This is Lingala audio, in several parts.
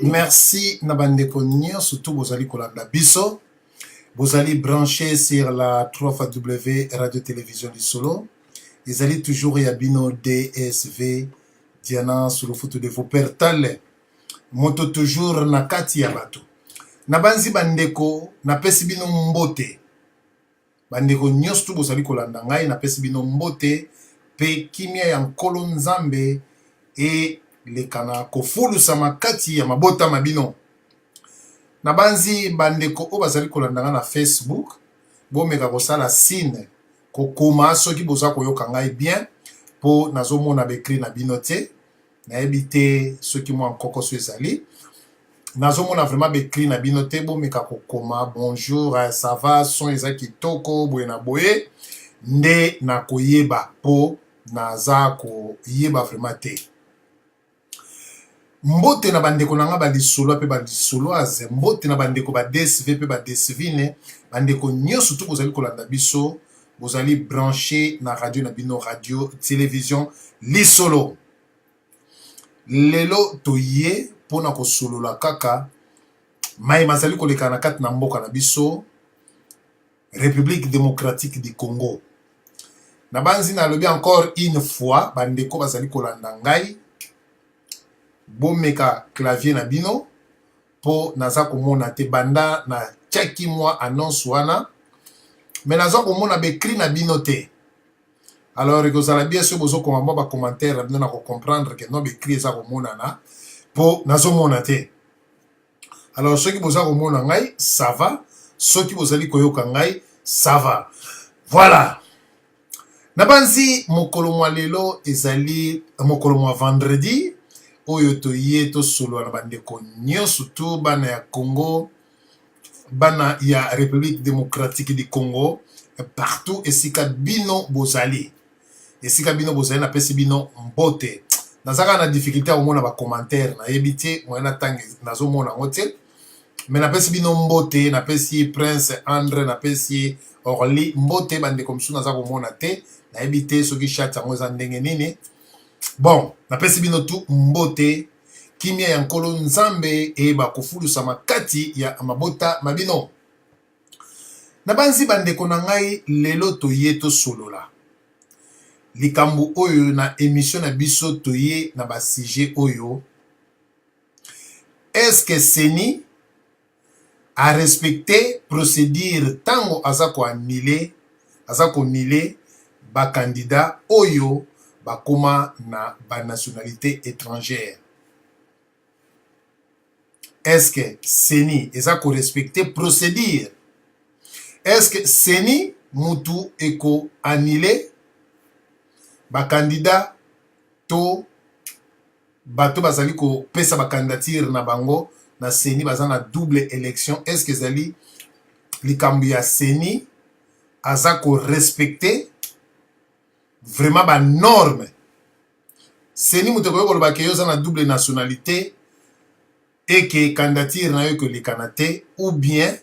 Merci Nabandeko Nyo, surtout vous allez collaborer biso, vous allez brancher sur la 3W Radio Télévision du Solo, vous allez toujours Yabino DSV Diana sur le foot de vos pertales, moto toujours nakati ya bato. Nabanzi bandeko na pesi bino mbote. Bandeko nyostu vous allez kolanda ngai na pesi bino mbote pe kimia ya nkolo nzambe e lekana kofulu sama kati ya mabota mabino. Nabanzi bandeko o bazali kolanda na Facebook, bomeka kosala signe kokoma soki boza koyoka ngai bien po nazomona bekri na bino te na ebite soki mwa nkoko so ezali nazomona vraiment bekri na bino te bomeka kokoma bonjour ça va son eza kitoko boye na boye nde na koyeba po naza koyeba vraiment te. Mbote na bandeko nanga ba lisolo pe ba lisolo aze mbote na bandeko ba DSV pe ba DSV ne bandeko nyoso tu kozali kolanda biso vous allez brancher na radio na bino radio télévision lisolo. Lelo toye pona ko solola kaka mai mazali koleka na kati na mboka na biso République démocratique du Congo. Na banzi na lobi encore une fois bandeko bazali kolanda ngai bomeka clavier na bino po naza komona te banda na tiaki mwa annonce wana mais naza komona bekri na bino te. Alors ekozala bien sûr bozo koma mwa ba commentaire na bino na ko comprendre que no bekri eza komona na po nazo mona te. Alors ceux qui boza komona ngai ça va, ceux qui bozali koyoka ngai ça va. Voilà. Nabanzi mokolo mwa lelo ezali mokolo mwa vendredi oyo toye to solo na bandeko nyonso tu bana ya Congo, bana ya République démocratique du Congo, partout esika bino bozali. Esika bino bozali na pesi bino mbote. Nazaka na difficulté au mona ba commentaire na ebité mwana tangi nazo mona ngote. Mais na pesi bino mbote, na pesi Prince André, na pesi Orly mbote bande comme ça naza ko mona te. Na ebité soki chat yango za ndenge nini. Bon, na pesi bino tu mbote kimia ya nkolo nzambe e ba kofulusa makati ya mabota mabino. Na banzi bandeko na ngai lelo toye to solola. Likambu oyo na émission na biso toye na ba sujet oyo. Est-ce que Seni a respecté procédure tango azako annulé, azako annulé ba candidat oyo bakoma na ba nationalité étrangère? Est-ce que Seni ezako respecté procédure? Est-ce que Seni mutu eko annulé ba candidat to bato bazali ko pesa ba candidature na bango na Seni baza na double élection? Est-ce que zali likambu ya Seni azako respecté vraiment ba norme? Seni mutu ko yokoloba ke yoza na double nationalité et que candidature na yo ko likanate ou bien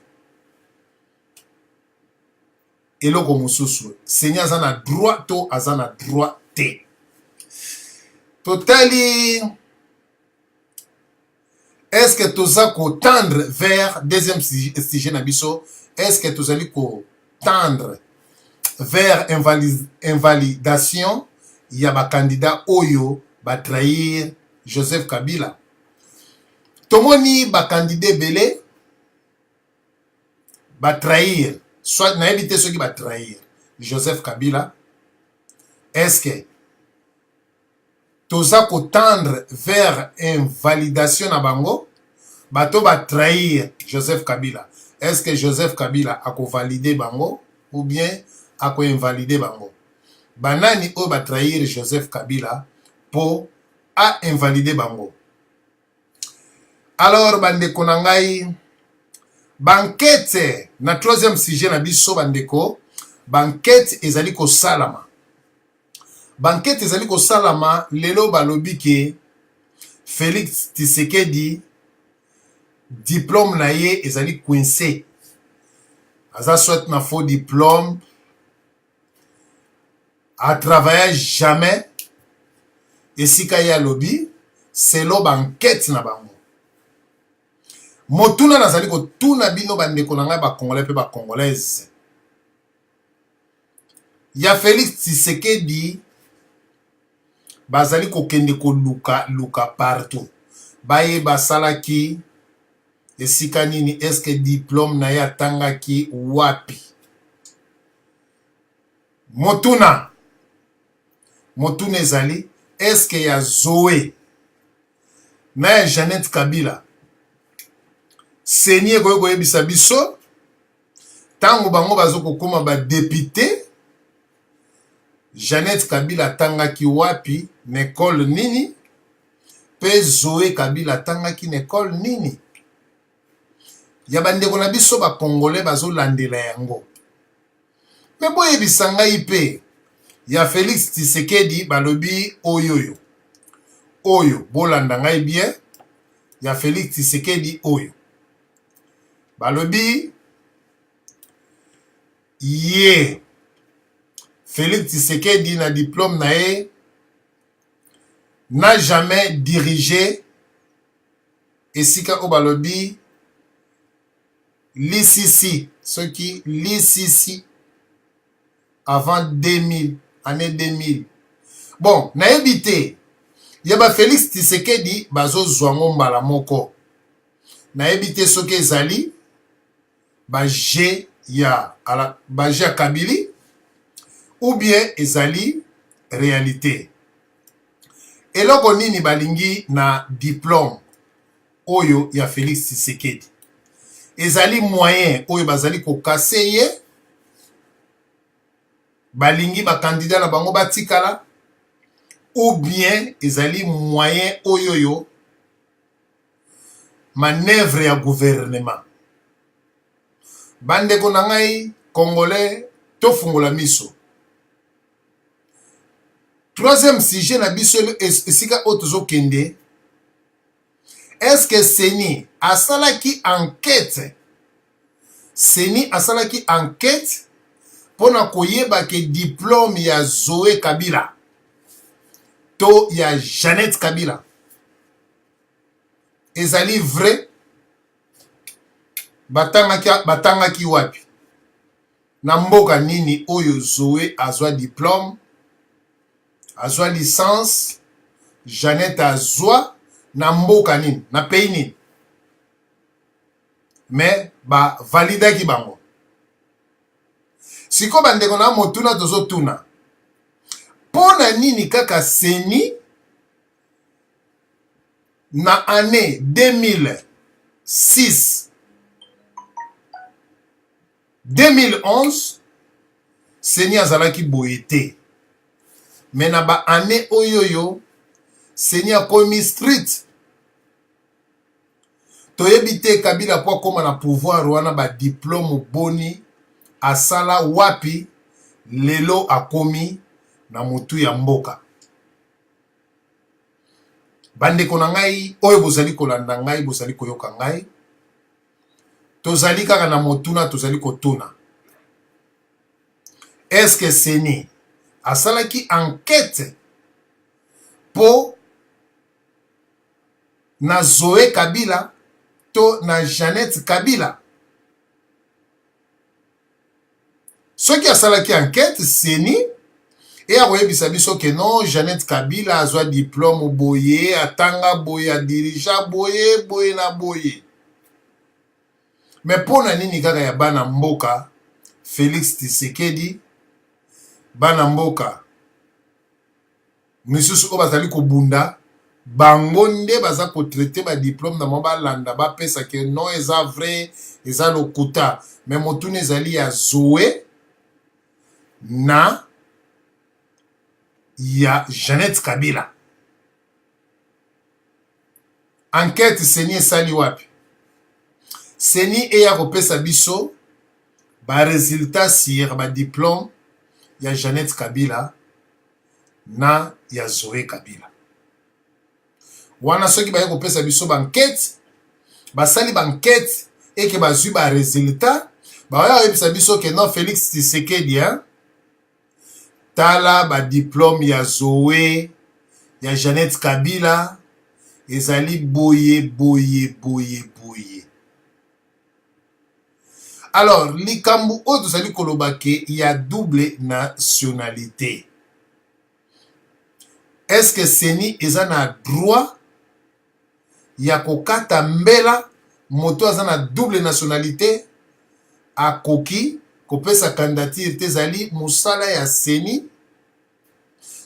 eloko mosusu Seni aza na droit to aza na droit te. Totali est-ce que toza ko tendre vers deuxième sujet na biso? Est-ce que tozali ko tendre vers invalidation ya ba candidat oyo ba trahir Joseph Kabila? Tomoni ba candidat belé ba trahir, soit na éviter ceux qui ba trahir Joseph Kabila. Est-ce que toza ko tendre vers invalidation na bango bato ba trahir Joseph Kabila? Est-ce que Joseph Kabila a ko valider bango ou bien a ko invalider bango? Banani o ba trahir Joseph Kabila po a invalider bango? Alors bandeko na ngai banquette na troisième sujet na biso bandeko, banquette ezali ko salama. Banquette ezali ko salama lelo balobi ke Félix Tshisekedi diplôme na ye ezali coincé. Aza soit na faux diplôme, a travaillé jamais esika ya lobby selo banquette na bango. Motuna nazali ko tuna bino bandeko na ngai ba congolais pe ba congolaise. Ya Félix Tshisekedi bazali ko kende ko luka partout. Baye basalaki esika nini, est-ce que diplôme na ya tangaki wapi? Motuna ezali est-ce que ya Zoé na ya Jeannette Kabila Seni koyoko yebisa biso tango bango bazoko koma ba député Jeannette Kabila tangaki wapi n'école nini pe Zoé Kabila tangaki n'école nini? Ya bandeko na biso ba congolais bazo landela yango. Me boye bisanga ipe ya Félix Tshisekedi balobi oyoyo. Oyo bolanda ngai bien ya Félix Tshisekedi oyo. Balobi ye Félix Tshisekedi na diplôme nae n'a jamais dirigé esika obalobi l'ICC, ce qui l'ICC avant 2000, année 2000. Bon, na ebité, yaba Félix Tshisekedi bazo zwango mbala moko. Na ebité soke ezali baje ya ala baje Kabili ou bien ezali réalité. Eloko nini balingi na diplôme oyo ya Félix Tshisekedi. Ezali moyen oyo bazali ko kaseye balingi ba candidat na bango batikala ou bien ezali moyen oyo manœuvre ya gouvernement. Bande ko na ngai congolais to fungola miso. Troisième sujet na biso esika otozo kende. Est-ce que Seni asalaki enquête? Seni asalaki enquête pona koyeba ke diplôme ya Zoé Kabila to ya Jeannette Kabila ezali vrai? Batangaki wapi? Na mboka nini oyo Zoé azwa diplôme, azwa licence, Jeannette azwa na mboka nini, na pays nini? Mais ba validaki bango. Siko bandeko na motuna tozo tuna. Pona nini kaka Seni na année 2006 2011 Seni azalaki boyete. Mais na ba année oyoyo Seni a komi street. Toyebite Kabila po koma na pouvoir wana ba diplôme boni asala wapi lelo akomi na mutu ya mboka. Bandeko na ngai oyo bozali kolanda ngai bozali koyoka ngai. Tozali kaka na motuna tozali kotuna. Est-ce que Seni asalaki enquête po na Zoé Kabila to na Jeannette Kabila? Ce qui a salaki enquête, Seni, et a koyebisa biso ke non, Jeannette Kabila azwa diplôme boye, atanga boye, a dirija boye, boye na boye. Mais pona nini kaka ya bana mboka, Félix Tshisekedi, bana mboka, misusu o bazali ko bunda, bango nde baza ko traiter ba diplôme na mba landa ba pesa ke non eza vrai, eza lokuta. Mais motune ezali ya Zoé na ya Jeannette Kabila. Enquête Seni esali wapi? Seni eya kopesa biso ba résultat sur ba diplôme ya Jeannette Kabila na ya Zoé Kabila. Wana soki ba kopesa biso ba enquête, basali ba enquête et que bazui ba résultat, ba ya kopesa biso ke non Félix Tshisekedi tala ba diplôme ya Zoé, ya Jeannette Kabila, ezali boye, boye, boye, boye. Alors, likambu o tozali kolobake, il y a double nationalité. Est-ce que Seni ezana droit ya kokata mbela moto azana double nationalité a koki kopesa candidature tezali musala ya Seni?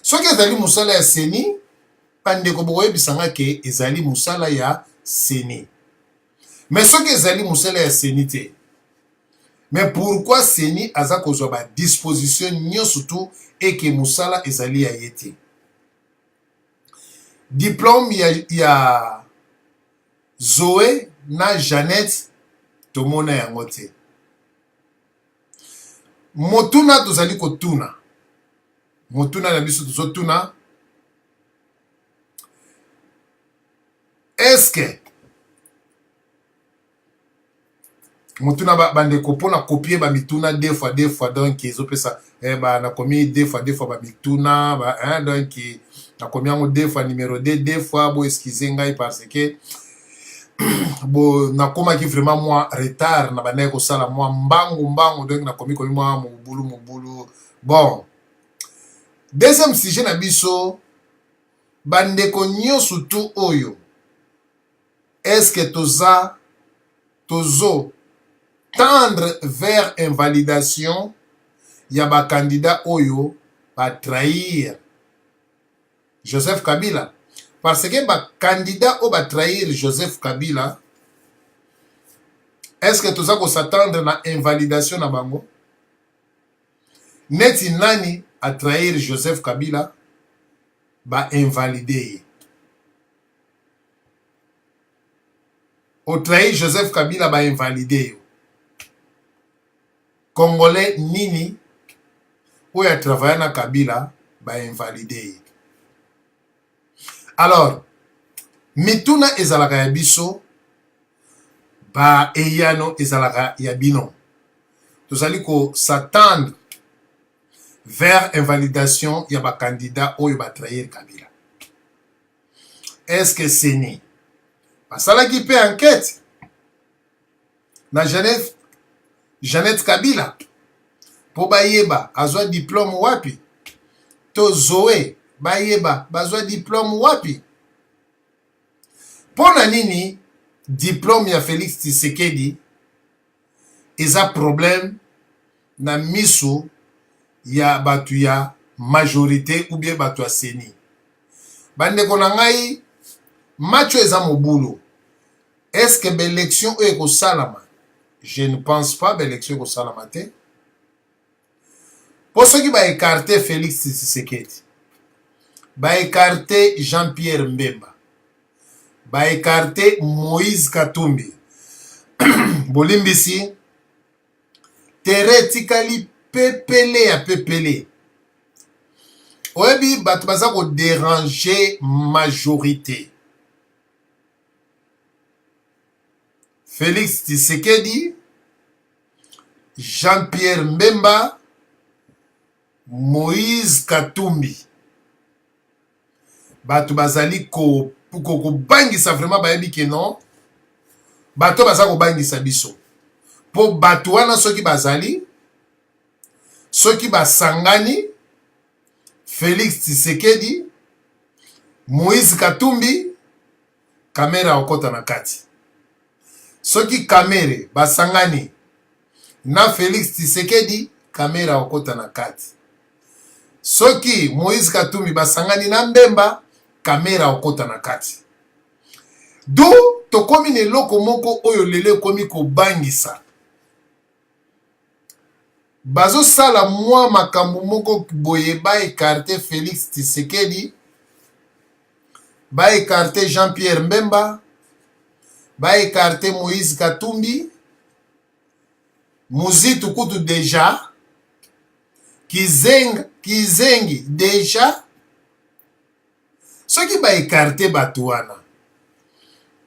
Soki ezali musala ya Seni, pandeko bokoyebisanga ke ezali musala ya Seni. Mais soki ezali musala ya Seni te, mais pourquoi Seni aza kozwa ba disposition nyonso tu et que musala ezali ya yete? Diplôme ya Zoé na Jeannette tomona yango te. Motuna tozali kotuna. Motuna na biso tozotuna. Est-ce que motuna bandeko pona copier ba mituna deux fois donc ezopesa nakomi deux fois ba mituna donc nakomi yango deux fois numéro 2 deux fois bo excuse ngai parce que bo nakomaki vraiment moi retard na bandaki kosala moi mbangu donc nakomi moi mobulu bon. Deuxième sujet na biso bandeko nyonso tu oyo est-ce que tozo tendre vers invalidation ya ba candidat oyo ba trahir Joseph Kabila, parce que ba candidat o ba trahir Joseph Kabila, est-ce que toza ko s'attendre na invalidation na bango? Neti nani a trahir Joseph Kabila ba invalider. O trahir Joseph Kabila ba invalider. Congolais nini oyo a travaillé na Kabila ba invalider. Alors, mituna ezalaka ya biso ba eyano ezalaka ya bino. Tozali ko s'attendre vers invalidation ya ba candidat oyo ba trahir Kabila. Est-ce que c'est ni? Basalaki pe enquête na Jeannette Kabila po bayeba azwa diplôme wapi? To Zoé bayeba bazwa diplôme wapi? Pona nini diplôme ya Félix Tshisekedi eza problème na miso ya batu ya majorité ou bien batu ya seni? Bandeko na ngai macho eza mobulu. Est-ce que l'élection est au salama? Je ne pense pas que l'élection est au salama te. Pour ceux qui va écarter Félix Tshisekedi, va écarter Jean-Pierre Mbemba, va écarter Moïse Katumbi, Bolimbisi, Teretikali pepele à pepele. Oebi batbaza ko déranger majorité. Félix Tshisekedi, Jean-Pierre Mbemba, Moïse Katumbi. Bato bazali ko bangisa vraiment bayebi ke non. Bato baza ko bangisa biso. Po bato wana soki bazali, soki basangani, Félix Tshisekedi, Moïse Katumbi, kamera okota na kati. Soki kamere basangani na Félix Tshisekedi, kamera okota na kati. Soki Moïse Katumbi basangani na Mbemba, kamera okota na kati. Do tokomi ne loko moko oyo lele komi ko bangisa. Bazo sala mwa makambo moko boye ba écarter Félix Tshisekedi, ba écarter Jean-Pierre Mbemba, ba écarter Moïse Katumbi, Muzitu kutu deja, Kizengi deja. Soki ba écarter batuana.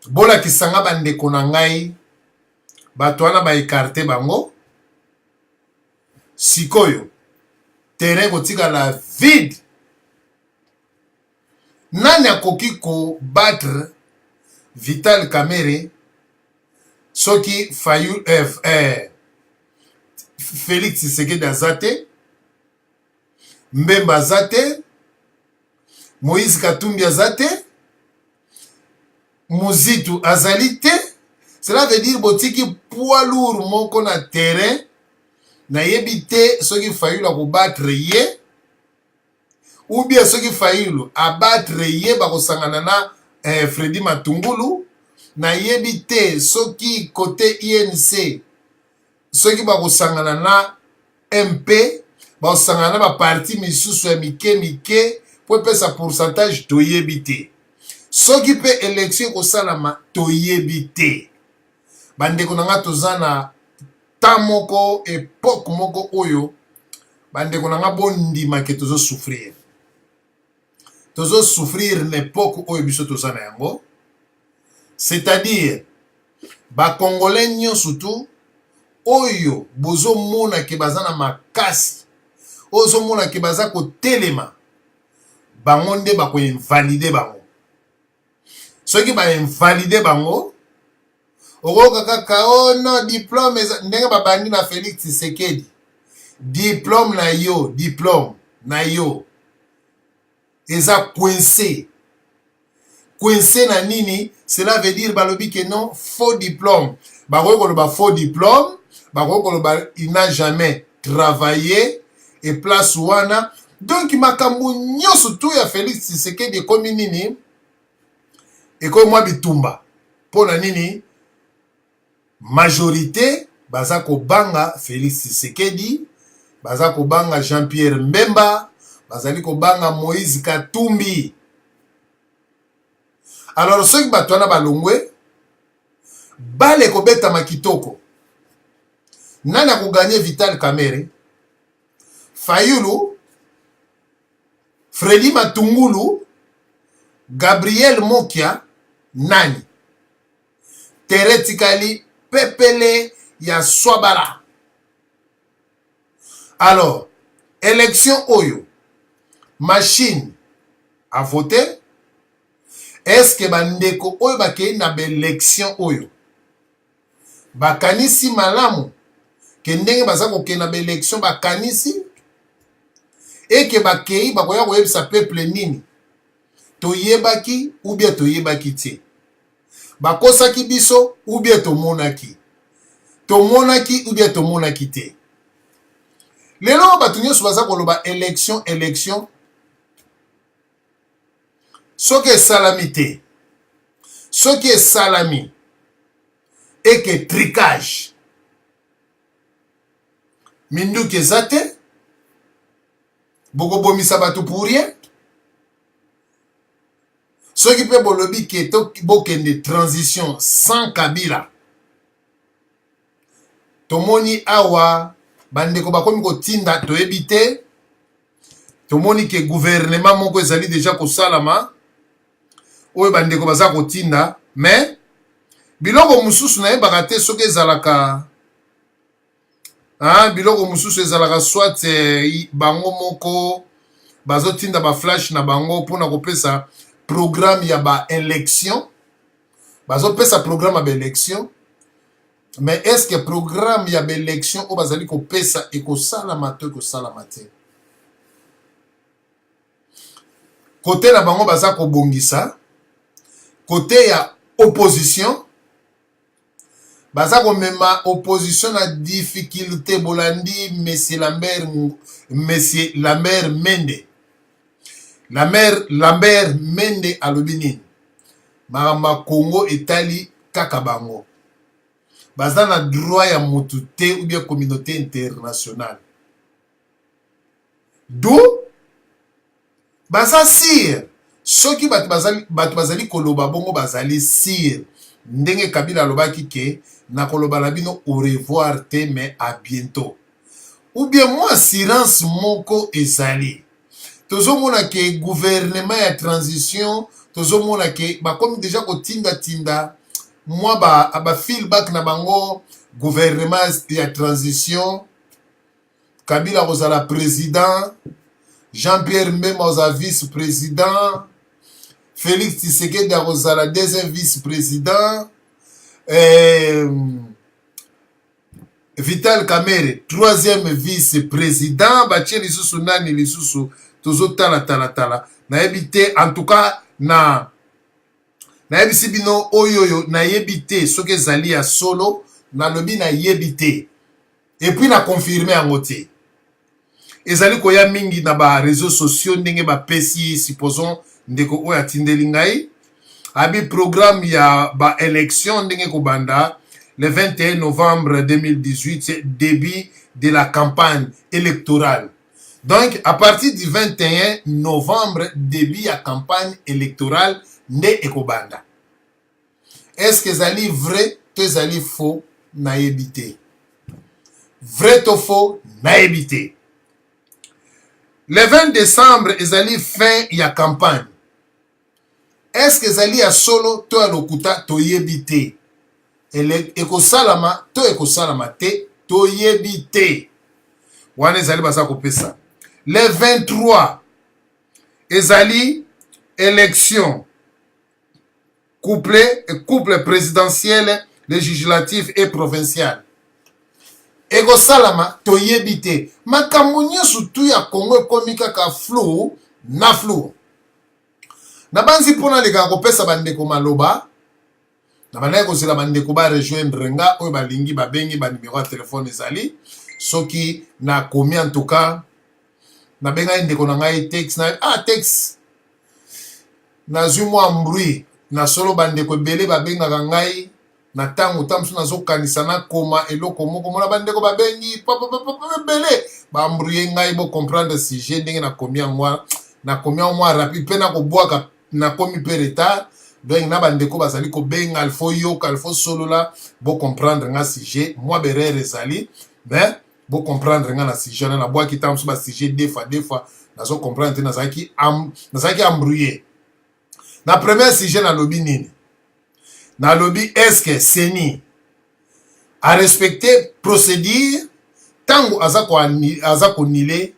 Bola kisanga bandeko na ngai, batuana ba écarter bango. Sikoyo, terrain kotika la vide. Nani akoki ko battre Vital Kamerhe soki Félix Tshisekedi azate, Mbemba azate, Moïse Katumbi azate, Muzitu azalite. Cela veut dire botiki poids lourd moko na terrain. Na yebite soki Fayulu a battre ye, ou bien soki Fayulu a battre ye bakosangana na Freddy Matungulu. Na yebite soki côté INC soki bakosangana na MP bakosangana ba parti misusu ya mike po pesa pourcentage to yebite. Soki pe élection kosalama to yebite. Bandeko nanga tozana tamoko époque moko oyo bandeko nanga bondima ke tozo souffrir. Tozo souffrir l'époque oyo biso tozana yango. C'est-à-dire ba congolais nyo surtout oyo bozo mona ke bazana makasi ozomona ke baza kotelema bango nde bakoinvalide bango. Soki bainvalide bango okoka kaka oh non diplôme ndenge babandi na Félix Tshisekedi. Diplôme na yo eza coincé na nini. Cela veut dire balobi que non faux diplôme. Bakoki koloba faux diplôme, bakoki koloba il n'a jamais travaillé et place wana. Donc makambo nyonso tu ya Félix Tshisekedi ekomi nini, ekomi mwa bitumba. Pona nini majorité baza kobanga Félix Tshisekedi, baza kobanga Jean-Pierre Mbemba, bazali kobanga Moïse Katumbi. Alors soki bato wana balongwe bale kobeta makitoko, nani akoganye Vital Kamerhe, Fayulu, Fredy Matungulu, Gabriel Mokia, nani? Theoretically pepele ya swabala. Alors élection oyo machine a voté. Est-ce que bandeko oyo bakei na élection oyo bakanisi malamu ke ndenge baza kokei na élection bakanisi et que bakei bakoya koyebisa peuple nini toyebaki ou bien toyebaki te, bakosaki biso ou bien tomonaki ou bien tomonaki te. Lelo bato nyonso baza koloba élection soki esalami te, soki esalami eke tricage minduki eza te, bokobomisa bato pour rien. Soki mpe bolobi ke bokende transition sans Kabila, tomoni awa bandeko bakomi kotinda toyebi te. Tomoni ke gouvernement moko ezali deja kosalama oyo bandeko baza kotinda, mais biloko mususu nayebaka te soki ezalaka biloko mususu ezalaka soit bango moko bazotinda ba flash na bango mpona kopesa programme ya ba élection, bazopesa programme ya ba élection. Mais est-ce que programme ya ba élection o bazali kopesa ekosalama to ekosalama te? Côté na bango baza kobongisa, côté ya opposition baza komema opposition na difficulté. Bolandi Monsieur Lambert Mende alobi nini makambo Congo etali kaka bango, baza na droit ya mutu te ou bien communauté internationale. D'où baza sire soki bato bazali koloba bongo bazali sire ndenge Kabila alobaki ke na koloba na bino au revoir te mais à bientôt, ou bien moi assurance moko ezali. Tozomona ke gouvernement ya transition, tozomona ke bakomi deja kotinda moi ba feedback na bango gouvernement ya transition. Kabila kozala président, Jean-Pierre Mbemba ozala vice-président, Félix Tshisekedi ozala deuxième vice-président, Vital Kamerhe troisième vice-président. Batie lisusu nani lisusu tozotala nayebi te. En tout cas nayebisi bino oyoyo nayebi te soki ezali ya solo, nalobi nayebi te et puis na confirme yango te. Ezali koya mingi na ba réseaux sociaux ndenge bapesi supposons ndeko oyo atindeli ngai abi programme ya ba élection ndenge kobanda le 21 novembre 2018, début de la campagne électorale. Donc à partir du 21 novembre début ya campagne électorale nde ekobanda. Est-ce que ezali vrai to ezali faux? Nayebi te. Vrai to faux? Nayebi te. Le 20 décembre ezali fin ya campagne. Est-ce que ezali ya solo to ya lokuta? Toyebi te. Ekosalama to ekosalama te, toyebi te. Wana ezali baza kopesa. le 23 ezali élection couple présidentiel, législatif et provincial. Ego salama toyebi te makambo nyonso tu ya Congo ekomi kaka flou na flou. Na banzi mpona leka kopesa bandeko maloba na banaye kozela bandeko ba rejoindre nga oyo balingi babengi ba numéro ya telefone ezali soki na komi en tout cas na benga ndeko na ngai texte na texte na zumwa mbrouille na solo bandeko ebele babengaka ngai na tango tamsu nazokanisa na koma eloko moko mona bandeko babengi ebele bambrouille ngai bo comprendre sujet ndenge na komi yango rapide mpe na kobwaka na komi mpe retard donc na bandeko bazali kobenga alfo yoka alfo solola bo comprendre nga sujet moi berere ezali mais bo comprendre nga na sujet na bwaki tamsu ba sujet des fois nazo comprendre te nazaki embrouillé. Na premier sujet na lobby nini? Na lobby est-ce que Seni a respecté procédure tango aza konile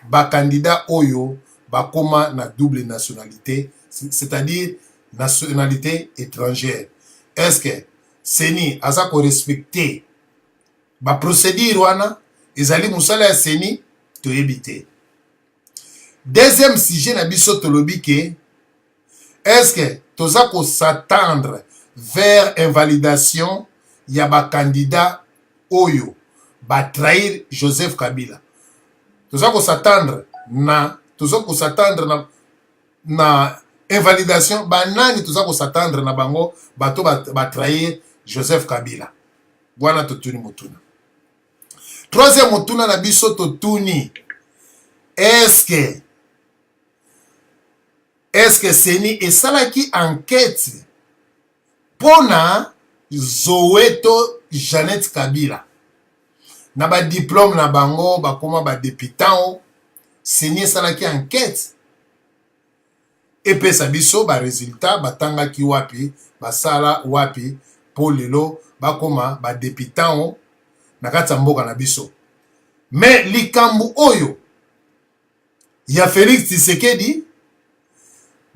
ba candidat oyo bakoma na double nationalité, c'est-à-dire nationalité étrangère. Est-ce que Seni aza ko respecter ba procédure wana ezali musala ya Seni toyebi te. Deuxième sujet na biso to lobby ke est-ce que toza ko s'attendre vers invalidation ya ba candidat oyo ba trahir Joseph Kabila? Toza ko s'attendre na invalidation ba nani toza ko s'attendre na bango bato ba trahir Joseph Kabila? Bwana totuni mutuna. Troisième mutuna na biso totuni est-ce que Seni esalaki enquête pona Zoweto Jeannette Kabila na ba diplôme na bango bakoma ba députant Seni esalaki enquête epesa biso ba résultat batangaki wapi basala wapi po lelo bakoma ba députant na kati ya mboka na biso. Mais likambu oyo ya Félix Tshisekedi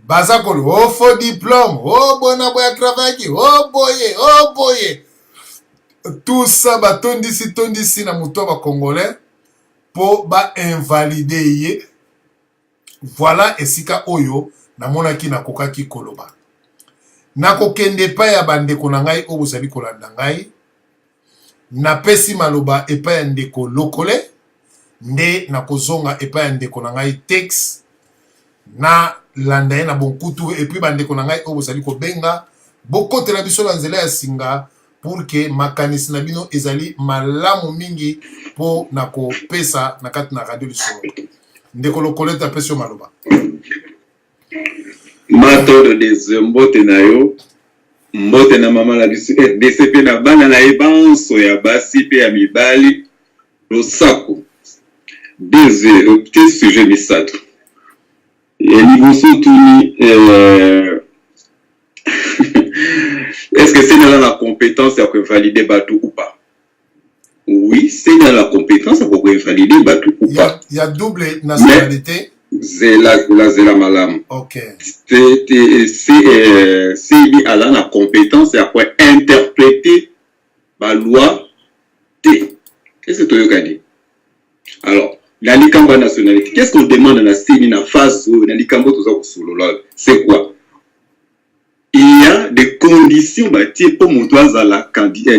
bazakolo faux diplôme bona boya travail boye tout ça tondisi na muto ba congolais po ba invalider ye. Voilà esika oyo na monaki na kokaki koloba na kokende pa ya bandeko na ngai o bozali kolanda ngai na pesi maloba epa ya ndeko lokole nde na kozonga epa ya ndeko na ngai texte na landa ye na bonkutu et puis bandeko na ngai o bozali kobenga bokotela biso na nzela ya singa pour que makanisi na bino ezali malamu mingi po na kopesa na kati na radio lisolo. Ndeko lokole ta pesi maloba matodo des mbote na yo mbote na mama la biso DCP na bana na ebanso ya basi pe ya mibali losako quel sujet misato et liboso tuni est-ce que c'est dans la compétence à valider Batou ou pas? Oui, c'est dans la compétence à valider Batou ou pas. Il y a double nationalité. C'est la malam. Ok. C'est à la compétence à quoi interpréter la loi T. Qu'est-ce que tu as dit? Alors, la Likamba nationalité, qu'est-ce qu'on demande à la CENI na phase où la Likamba c'est quoi? Il y a des conditions bâties pour montoise à la candidat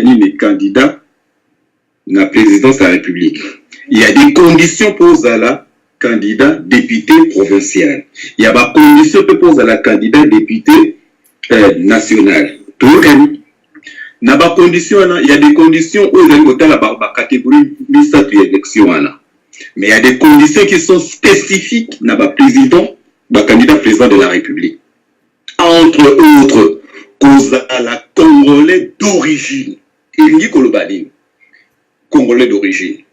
na présidence de la République. Il y a des conditions pour la candidat député provincial. Il y a des conditions pour la candidat député national. Tout le monde. Il y a des conditions où il y a la catégorie mise élection. Mais il y a des conditions qui sont spécifiques dans le président, le candidat président de la République. Entre autres, cause à la Congolais d'origine. Il dit Kolobadine. Congolais d'origine.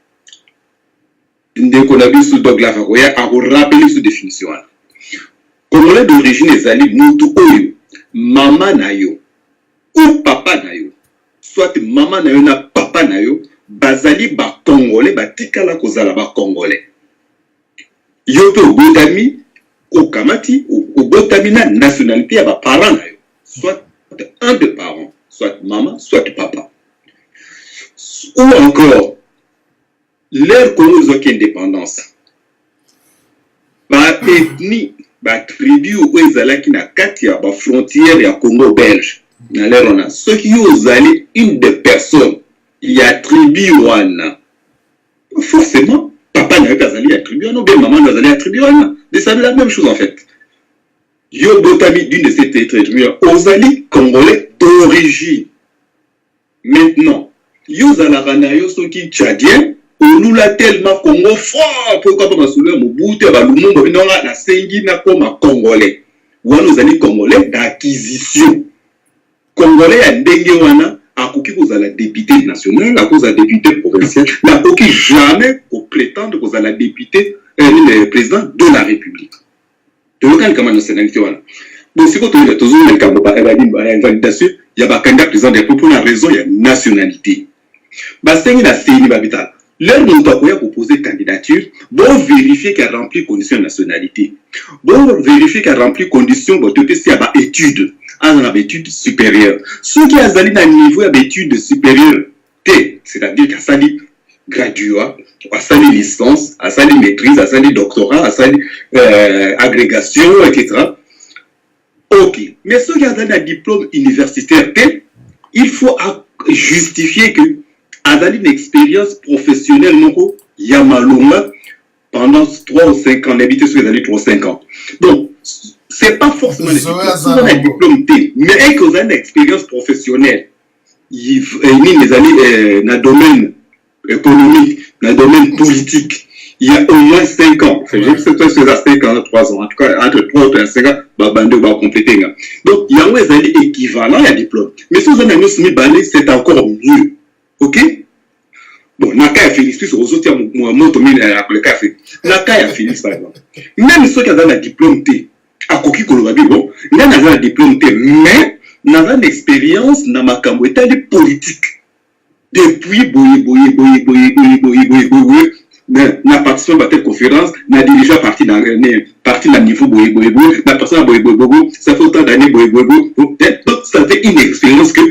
Ndeko na biso Douglas Fakoya a rappelé sous définition. Congolais d'origine ezali mutu oyo mama na yo ou papa na yo soit mama na yo na papa na yo bazali ba Congolais batikala kozala ba Congolais. yo pe obotami okamati obotami na nationalité ya parents na yo, soit un des parents, soit maman, soit papa, ou encore leur Congo qui indépendance ba ethnie ba tribu ou ezalaki na kati ya ba frontière ya Congo belge na lero na ceux qui ozali une des personnes il y a tribu wana forcément papa n'a pas allé attribuer non bien maman n'a allé attribuer non c'est la même chose en fait yo botami d'une de ces tribus ozali congolais d'origine maintenant yo zalaka na yo soki tchadien olula tellement Congo fort pourquoi pas basouler Mobutu ba Lumumba binonga na sengi na koma congolais wana ozali congolais d'acquisition congolais ya ndenge wana akoki kozala député national akoza député provincial n'akoki jamais prétendre kozala député le président de la république de local comme nationalité wana donc c'est quand on est toujours dans le camp ba validation ya ba candidat président des pour la raison ya nationalité basengi na seni babital leur monde doit proposer candidature bon vérifier qu'elle remplit conditions de nationalité bon vérifier qu'elle remplit conditions bon te si ba études en études supérieures ceux qui ont un niveau d'études supérieures c'est-à-dire qu'à sali graduat à sali licence à sali maîtrise à sali doctorat à sali agrégation etc. Ok, mais ceux qui ont un diplôme universitaire il faut justifier que avec une expérience professionnelle Yamalonga pendant 3 ou 5 ans, d'habiter sur les années 3 ou 5 ans. Donc, c'est pas forcément un diplôme T, mais qu'ils ont une expérience professionnelle. Ils les années dans le domaine économique, dans le domaine politique. Il y a au moins 5 ans. Enfin, je sais pas si c'est 5 ans, 3 ans. En tout cas, entre 3 et 5 ans, bande va compléter. Donc, il y a un années équivalent à diplôme. Mais si vous avez un semi c'est encore mieux. Ok? Bon, Naka et Félix, plus aux autres, moi, le café. Naka et Félix, par exemple. Même ceux qui ont un diplôme T, à Koki Kolobabi, bon, il y a un diplôme T, mais il y a une expérience dans ma camouette politique. Depuis, n'a participé à cette conférence, n'a déjà parti dans niveau n'a passé à ça fait autant d'années donc ça fait une expérience que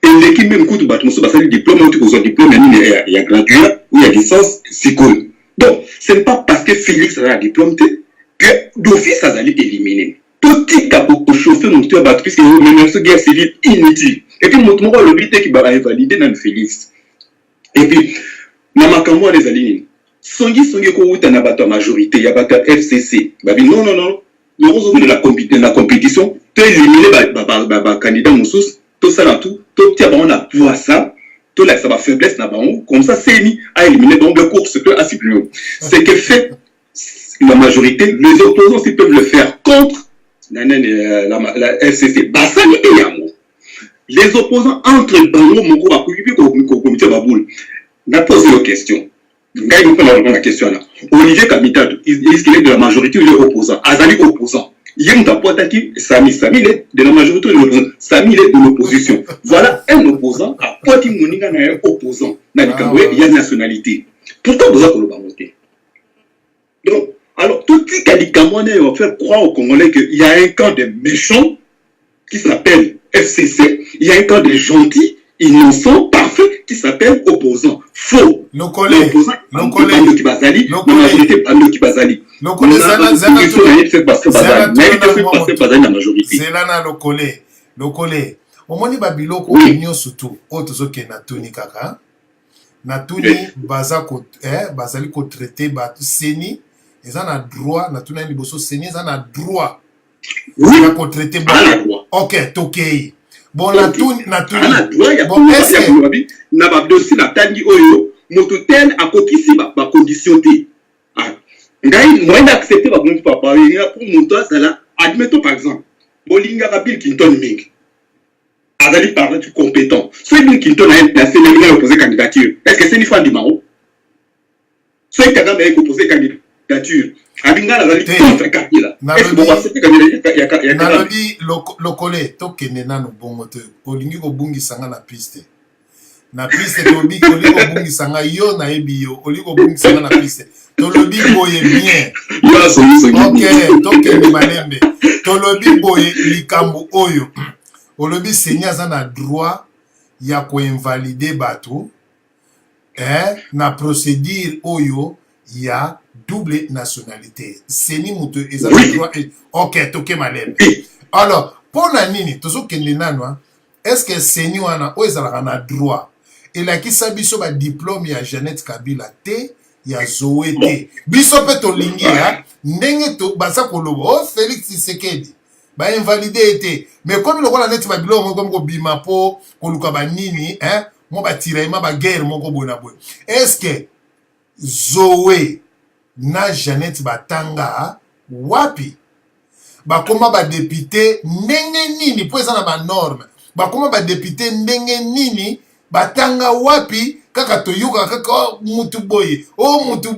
et l'équipe même coûte battre ça le diplôme tu as diplôme il y a gradué ou il y a licence c'est cool donc ce n'est pas parce que Félix a un diplôme que d'office ça allait éliminer tout petit cas pour chauffer mon tour battre puisque même ce guerre civile inutile et puis mon le but qui va invalider dans Félix et puis na makambo les alignes songi ko uta na bato majorité ya bato FCC babi non le rose de la compétition tu éliminer ba candidat moussous tout ça dans tout tia ba on a pouvoir ça tout là ça va faiblesse na ba on comme ça c'est mis à éliminer donc le cours c'est assez plus haut c'est que fait la majorité les opposants ils peuvent le faire contre la FCC basani et yamo les opposants entre bango moko ba kuipi ko comité baboule n'a posé une question. Quand il prend la question là, Olivier Kamitado, est-ce qu'il est de la majorité ou il est opposant? Azali opposant. Il y a un tapotaki, Sami est de la majorité ou de l'opposant. Sami est de l'opposition. Voilà un opposant à Poti Moninga n'a un opposant. Il y a une nationalité. Pourquoi vous avez voté? Donc, alors, tout ce qui va faire croire aux Congolais qu'il y a un camp de méchants qui s'appelle FCC, il y a un camp de gentils, innocents, parfaits, qui s'appelle opposants. Faux. L'opposant, Bando Kibazali, la majorité Bando Kibazali. C'est là lokole. Omoni babiloko union surtout otozo ke natuni kaka. Natuni bazali ko traiter ba seni eza na droit natuna liboso seni eza na droit. Oui, ko traiter ba. OK, tokei. Bon, natuni. Bon, est-ce na ba dossier na tangi oyo moto tel akokisi ba condition te. Ngai moi d'accepter ba bonne papa pour moto azala admettons par exemple Bolinga Bill Clinton mingi. Azali parler du compétent. Soit Bill Clinton a placé le opposé candidature. Est-ce que c'est une fois du maro? Soit Kagame a proposé candidature. Abinga azali contre Kabila. Est-ce que vous acceptez candidature ya Nalobi lokole tokene nanu bongo te. Olingi ko bungi sanga na piste. Na piste tobi olingo bungi sanga yo na ebi yo olingo bungi sanga na piste. Tolobi boye bien. Ok, tokende malembe. Tolobi boye likambo oyo. Olobi Seigneur za na droit ya ko invalider bato. Na procédure oyo ya double nationalité. Seni muto eza droit. Ok, toke malembe. Alors, pour la nini, tozo kende nanwa, est-ce que Seni wana o ezalaka na droit? Et la ki sabiso ba diplôme ya Jeannette Kabila te ya Zoé te. Biso pe to lingi ya ndenge to basa kolobo. Oh Félix Tshisekedi ba invalidé été. Mais comme le net ba biloko comme ko bima po koluka ba nini, mo ba tiraima ba guerre moko bona boy. Est-ce que Zoé na Jeannette Batanga wapi? Ba koma ba député ndenge nini po eza na ba norme. Ba koma ba député ndenge nini batanga wapi kaka toyoka kaka mutu boye. Oh mutu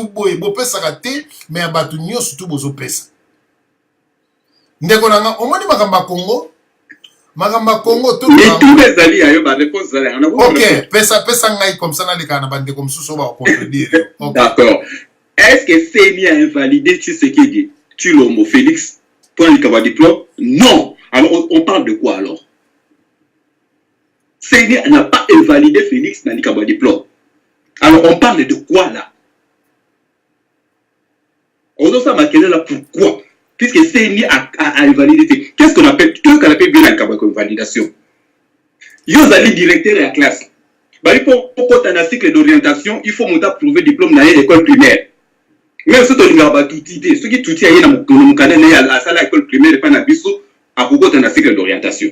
boye bo pesa te mais abatu nyonso tu bozo pesa. Ndeko nanga omoni makamba Congo tout les alliés ayo ba réponse zali. OK, pesa ngai comme ça na leka na bande comme sous ba contredire. D'accord. Est-ce que Seni a invalidé Tshisekedi? Tu l'homme Félix pour le diplôme? Non. Alors on parle de quoi alors? Seni n'a pas invalidé Félix dans le diplôme. Alors on parle de quoi là? On doit savoir là pourquoi? Puisque Seni a invalidé. Qu'est-ce qu'on appelle bien la validation? Yo allez directeur de la classe. Pour un cycle d'orientation, il faut monter prouver diplôme dans l'école primaire. Même si tu as tout idée, ce qui tout est dans mon l'école primaire, pas dans biso, à propos d'un cycle d'orientation.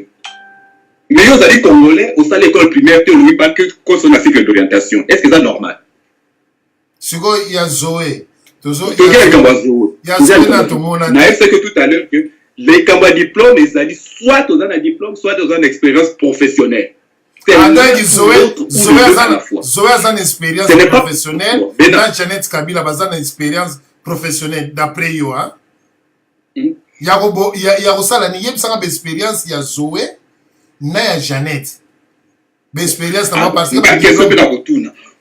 Mais vous allez congolais au sein de l'école primaire, tu ne pas que son cycle d'orientation. Est-ce que c'est normal? Si il y a Zoé. Il y a ce que tout à l'heure que les cambas diplômes, ils soit dans un diplôme, soit dans une expérience professionnelle. Zoé a une expérience professionnelle. Dans Jeannette Kabila, a une expérience professionnelle d'après yo. Il y a une expérience, il y a Zoé, il y a Jeannette. L'expérience, parce que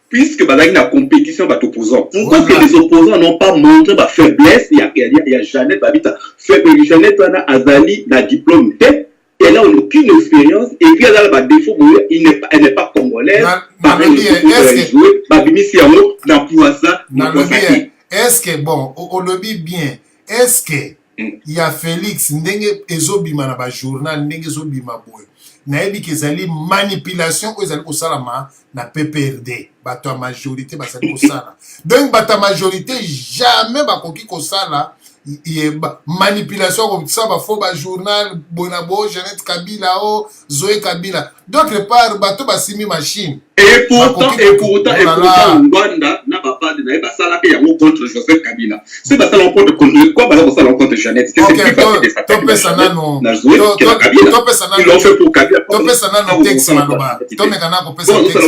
puisque dans la compétition, opposants. Pourquoi que les opposants n'ont pas montré ma faiblesse? Il y a Jeannette, Jeannette Azali, la diplôme T, elle n'a aucune expérience, et puis elle a un défaut, elle n'est pas congolaise. Est-ce que, bon, au lobby bien, est-ce que il y a Félix, ndenge ezobima na ba journal, ndenge ezobima boy. Naebi kezali manipulation ko ezali kosalama na PPRD bato a majorité basali kosala donc bato a majorité jamais bakoki kosala manipulation comme ça ba faux ba journal bonabo Jeannette Kabila o Zoé Kabila d'autre part bato basimi machine et pourtant Rwanda n'a pas de ba sala pe yango contre Joseph Kabila c'est ba sala contre quoi ba sala contre Jeannette c'est plus facile de ça to pesa nano ils l'ont fait pour Kabila to pesa nano texte manoba to mekana ko pesa texte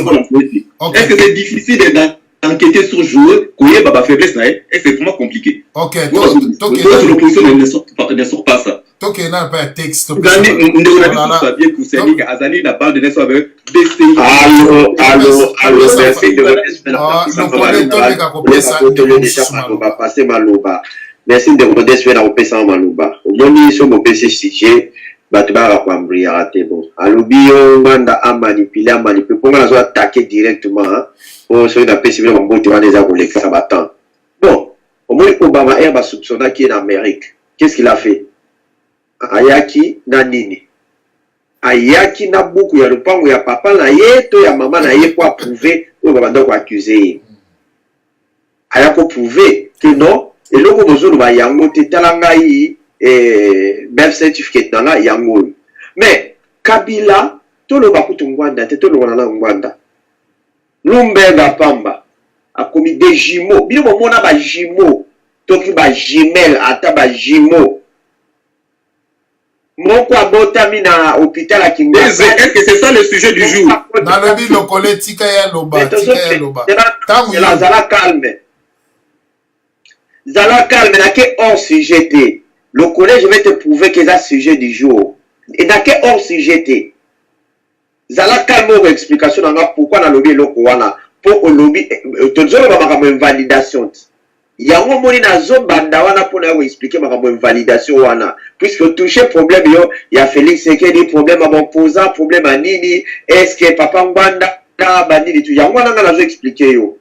est-ce que c'est difficile d'enquêter sur joueur koye baba faiblesse na et c'est vraiment compliqué. OK, l'opposition ne sort pas ça. OK, n'a pas texte. On a bien que c'est Azali la balle de Nesso avec BCI. Allô, merci de merci de modeste na opesa maluba. Omoni so mo pese sujet batubara kwa mbria te bon. Alobio manda a manipuler pour nga zo attaquer directement. Oh, so na pese bien mbote wana za koleka ça battant. Bon, omoni Obama est soupçonné qui est en Amérique. Qu'est-ce qu'il a fait? Ayaki na nini? Ayaki na buku ya lupango ya papa na ye to ya mama na ye pour prouver ou babanda ko accuser. Ayako prouver que non, et loko bozolo ba yango te talanga yi birth certificate na yango. Mais Kabila to lo bakutu ngwanda te to lo na ngwanda. Lumbenga pamba a commis des jumeaux. Bien au mona ba jumeaux, toki ba jumelle ata ba jumeaux. Mon quoi botami na hôpital à Kinshasa. Est-ce que c'est ça le sujet du jour? Dans le but le politique ya loba, Zala calme. Zala calme na ke hors sujet. Le collège je vais te prouver que c'est un sujet du jour. Et na ke hors sujet. Zala calme explication na pourquoi na lobby loko wana pour au lobby tozolo ba makambo invalidation yango moni na zo banda wana pour na expliquer makambo invalidation wana puisque toucher problème yo ya Félix Sekedi problème à opposant problème à nini est-ce que papa Ngwanda ka bandini tu yango wana na zo expliquer yo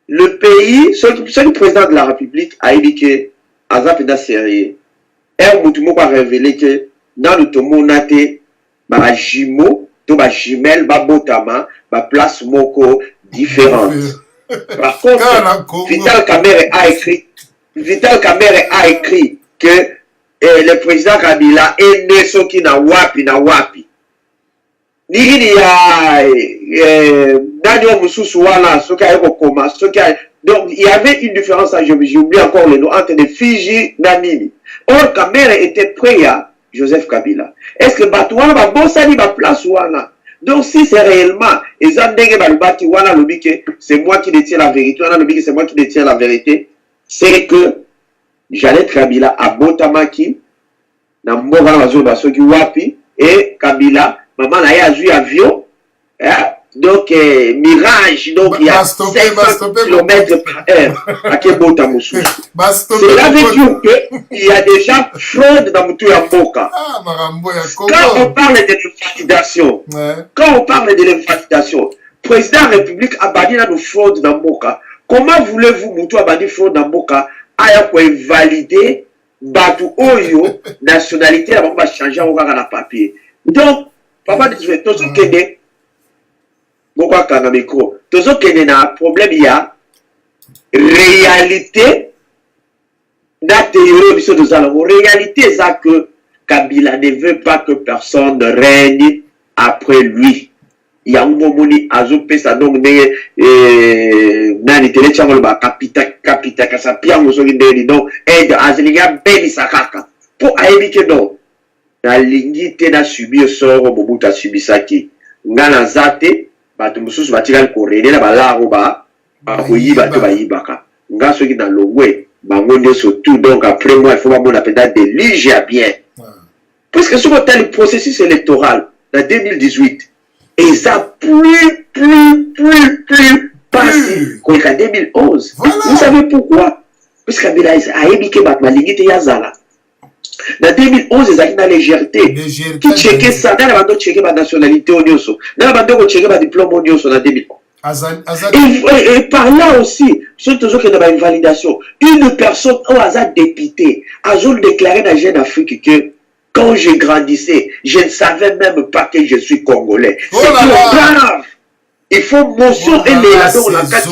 le pays le président de la République a dit que azap da sérieux mutu moko a révélé que dans le tomonate ba jimo to ba jumelle ba botama ba place moko différente. Par contre, Vital Kamerhe a écrit que le président Kabila est né soki na wapi na wapi. Nini ya Daniel Mususu wana soki ayeko koma soki. Donc il y avait une différence, j'ai oublié encore le nom entre les Fiji na Nini. Or Kamerhe était prêt à Joseph Kabila. Est-ce que Batouana va bosani ba place wana? Donc si c'est réellement c'est moi qui détiens la vérité, c'est moi qui détiens la vérité, c'est que Janet Kabila a Botamaki, na Mboga na zone Basoki Wapi, et Kabila, maman a eu avion, donc Mirage, donc il y a 500 km par heure à Kebotamoussou. C'est là qu'il y a déjà fraude dans Moutou Mboka. Quand on parle de l'invalidation, président de la République a banni la fraude dans Mboka. Comment voulez-vous Moutou a banni fraude dans Mboka aya pour invalider Batu Oyo nationalité avant de changer au regard papier. Donc, papa dit que tout ce qui est pourquoi quand on micro tout ce qui est un problème il y a réalité la théorie de réalité c'est que Kabila ne veut pas que personne règne après lui. Il y a un moment où Azopé ça donc nani télé changol ba capita kasa pia musogi ndeni donc aide azeliga beli sakaka pour éviter donc la lignité na subi soro Mobutu a subi saki ngana zate batu mususu batika korene na balaro ba koyiba to bayibaka nga soki na longwe bango surtout donc après moi il faut avoir la pédale de lige à bien puisque sur le processus électoral en 2018 et ça plus passé qu'en 2011. Voilà. Vous savez pourquoi? Parce qu'Abila a émiqué ma lignité yazala. En 2011, ils ont une légèreté. Qui checkait ça? Dans la bande, checker ma nationalité au Nyoso. Dans la bande, checker ma diplôme au Nyoso en 2011. Et par là aussi, ceux qui ont une validation, une personne au hasard député a déclaré dans Jeune Afrique que quand je grandissais, je ne savais même pas que je suis congolais. Oh c'est grave. Il faut motion et les là dans la carte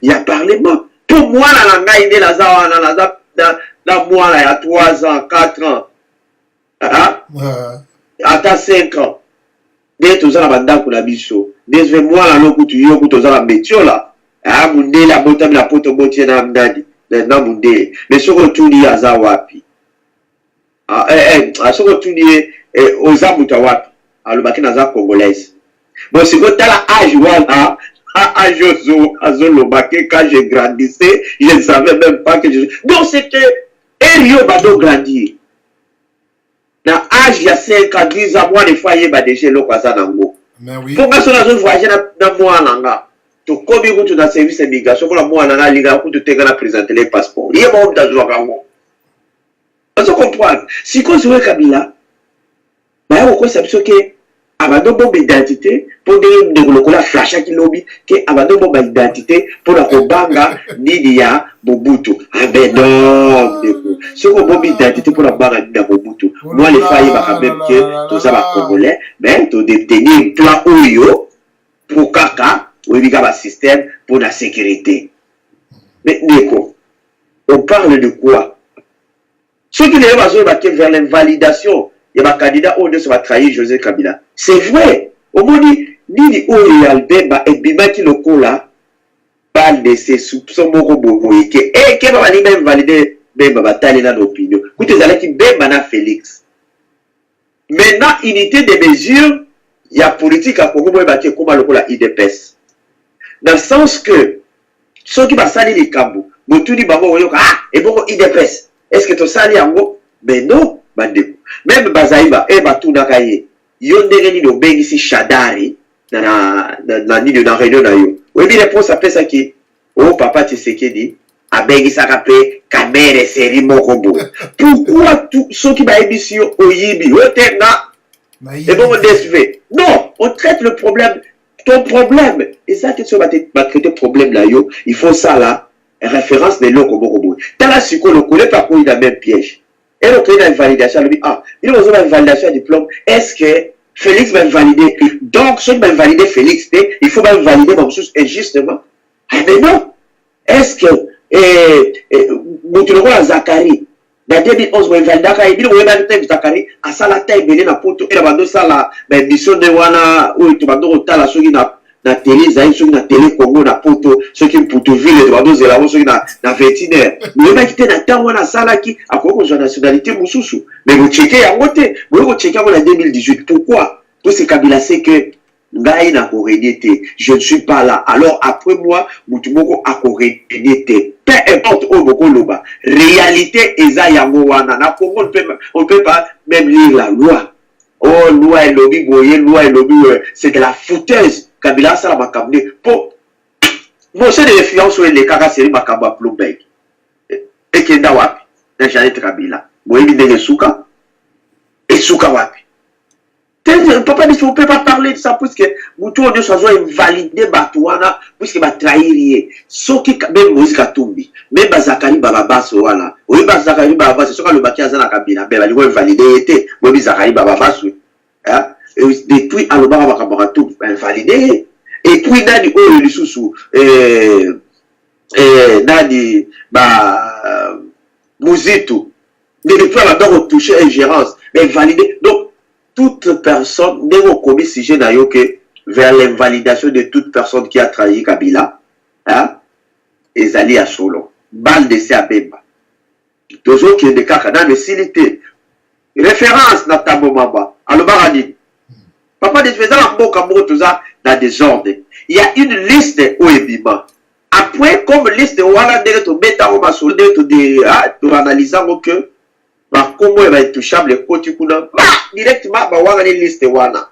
il y a parlement. Pour moi la langue il est là dans moi là il y a 3 ans, 4 ans. Ah? Attends 5 ans. Dès tout ça la bande pour la biso. Dès moi là non tu yo tout ça la métier là. Ah mundé la botam la poto botier na mdadi. Na mundé. Mais ce que tu dis à Zawapi. À ce que tu dis aux Amoutawapi, à l'Obaki Naza congolaise. Bon, c'est que tu as l'âge, voilà, à Jozo, à Zolobaki, quand je grandissais, je ne savais même pas que je. Donc, c'était Erio Bado grandir. Dans l'âge, il y a 5 ans, 10 ans, moi, les foyers, bah, déjà, l'eau, quoi, ça, nango. Mais oui. Pour que ça, on voyage dans moi, nanga. Tu combien tu as service d'immigration, pour la moi, nanga, liga, pour te présenter les passeports. Il y a bon, dans le vous comprenez? Si on se Kabila, il y a une conception que abandon bombe identité pour des la flash qui lobby que abandon bombe identité pour la kobanga Nidia Mobutu. Ah ben non, ce qu'on bombe identité pour la banga Nidia Mobutu. Moi les failles va même que tout ça va congolais, mais tu détenir un plan Oyo pour kaka ou il y a un système pour la sécurité. Mais Neko, on parle de quoi? Ceux qui n'ont pas besoin vers l'invalidation, il y a un candidat où on va trahir José Kabila. C'est vrai. Au moins, ni Albemba et Bima qui le cola parle de ses soupçons et qui va même valider Bemba bataille dans l'opinion. Écoutez, vous allez qui Bemba na Félix. Maintenant, unité de mesure, il y a politique à Congo qui est comme le IDPS. Dans le sens que ceux qui vont salir les cabos, vous tout dit, et bon, IDPS. Est-ce que tu sali yango? Mais non, bandeko. Même Bazaïba, Batou Nakaye, yon dégeni no bengi si Shadari, na réunion na yo. Oui, mais réponse après ça qui, oh papa Tshisekedi, abegi sakape, kamere seri mokobo. Pourquoi tout ce qui va émission au yibi, et bon, on désuet. Non, on traite le problème, ton problème. Et ça, que tu vas traiter le problème là, yo, il faut ça là, référence de l'eau comme dans la psycho, le collègue par contre, il a même piège. Et donc, il a une validation, il dit, ah, il a une validation du diplôme. Est-ce que Félix va valider? Donc, ceux qui vont valider Félix, il faut même valider mon chose injustement. Ah, mais non. Est-ce que, Moutouloko a Zachary, dans 2011, il va valider, il va valider Zachary, à ça la taille, il a poto, il va ça la, mission de Wana, où il va donner la chose na télé, ceux qui na télé Congo, na poto, ceux qui poto ville, il va donner la ceux qui na vétinaire. Mais il va quitter na temps, on a ça là qui, à quoi qu'on a nationalité, Moussoussou. Mais vous checkez à côté, vous checkez en 2018. Pourquoi? Tout ce Kabila sait que, Ngaï n'a corrédité, je ne suis pas là. Alors après moi, Moutoumoko a corrédité. Peu importe où Moko Loba. Réalité, Eza Yangowana. Na Congo, on ne peut pas même lire la loi. Oh, loi et lobby, loi et lobby, c'est de la fouteuse. Kabila, ça m'a camé. Pour, moi, c'est des influences sur les cagas, c'est ma camba plombé. Et qui est d'awapi. N'a jamais Kabila. Moi, il est Souka. Et Souka wapi. Papa ne peut pas parler de ça puisque Moutou on doit valider Batouana puisque va trahir. Ce qui même musique a tombé. Même Bazakari Bababas voilà. Oui Bazakari Bababas c'est ce que le baki a zana kabila. Ben il va valider était. Oui Bazakari Bababas oui. Hein? Depuis alobara bakabara tout valider. Et puis nani oh le sous nani ba Muzito. Depuis la donc toucher ingérence mais valider donc toute personne n'est commis sujet d'ailleurs que vers l'invalidation de toute personne qui a trahi Kabila, hein, et Zali à Solo, balle de Sabemba. Toujours qui est des cas dans le silité. Référence dans Tabo Mamba, à l'Obarani. Papa des faisans à Mokambo, tout ça, dans des ordres. Il y a une liste au Ebima. Après, comme liste, on va dire, bêta, on va solder, tout analysant que, bah, comment il va être touchable, le côté kuna, bah, directement, bah, on va aller liste wana.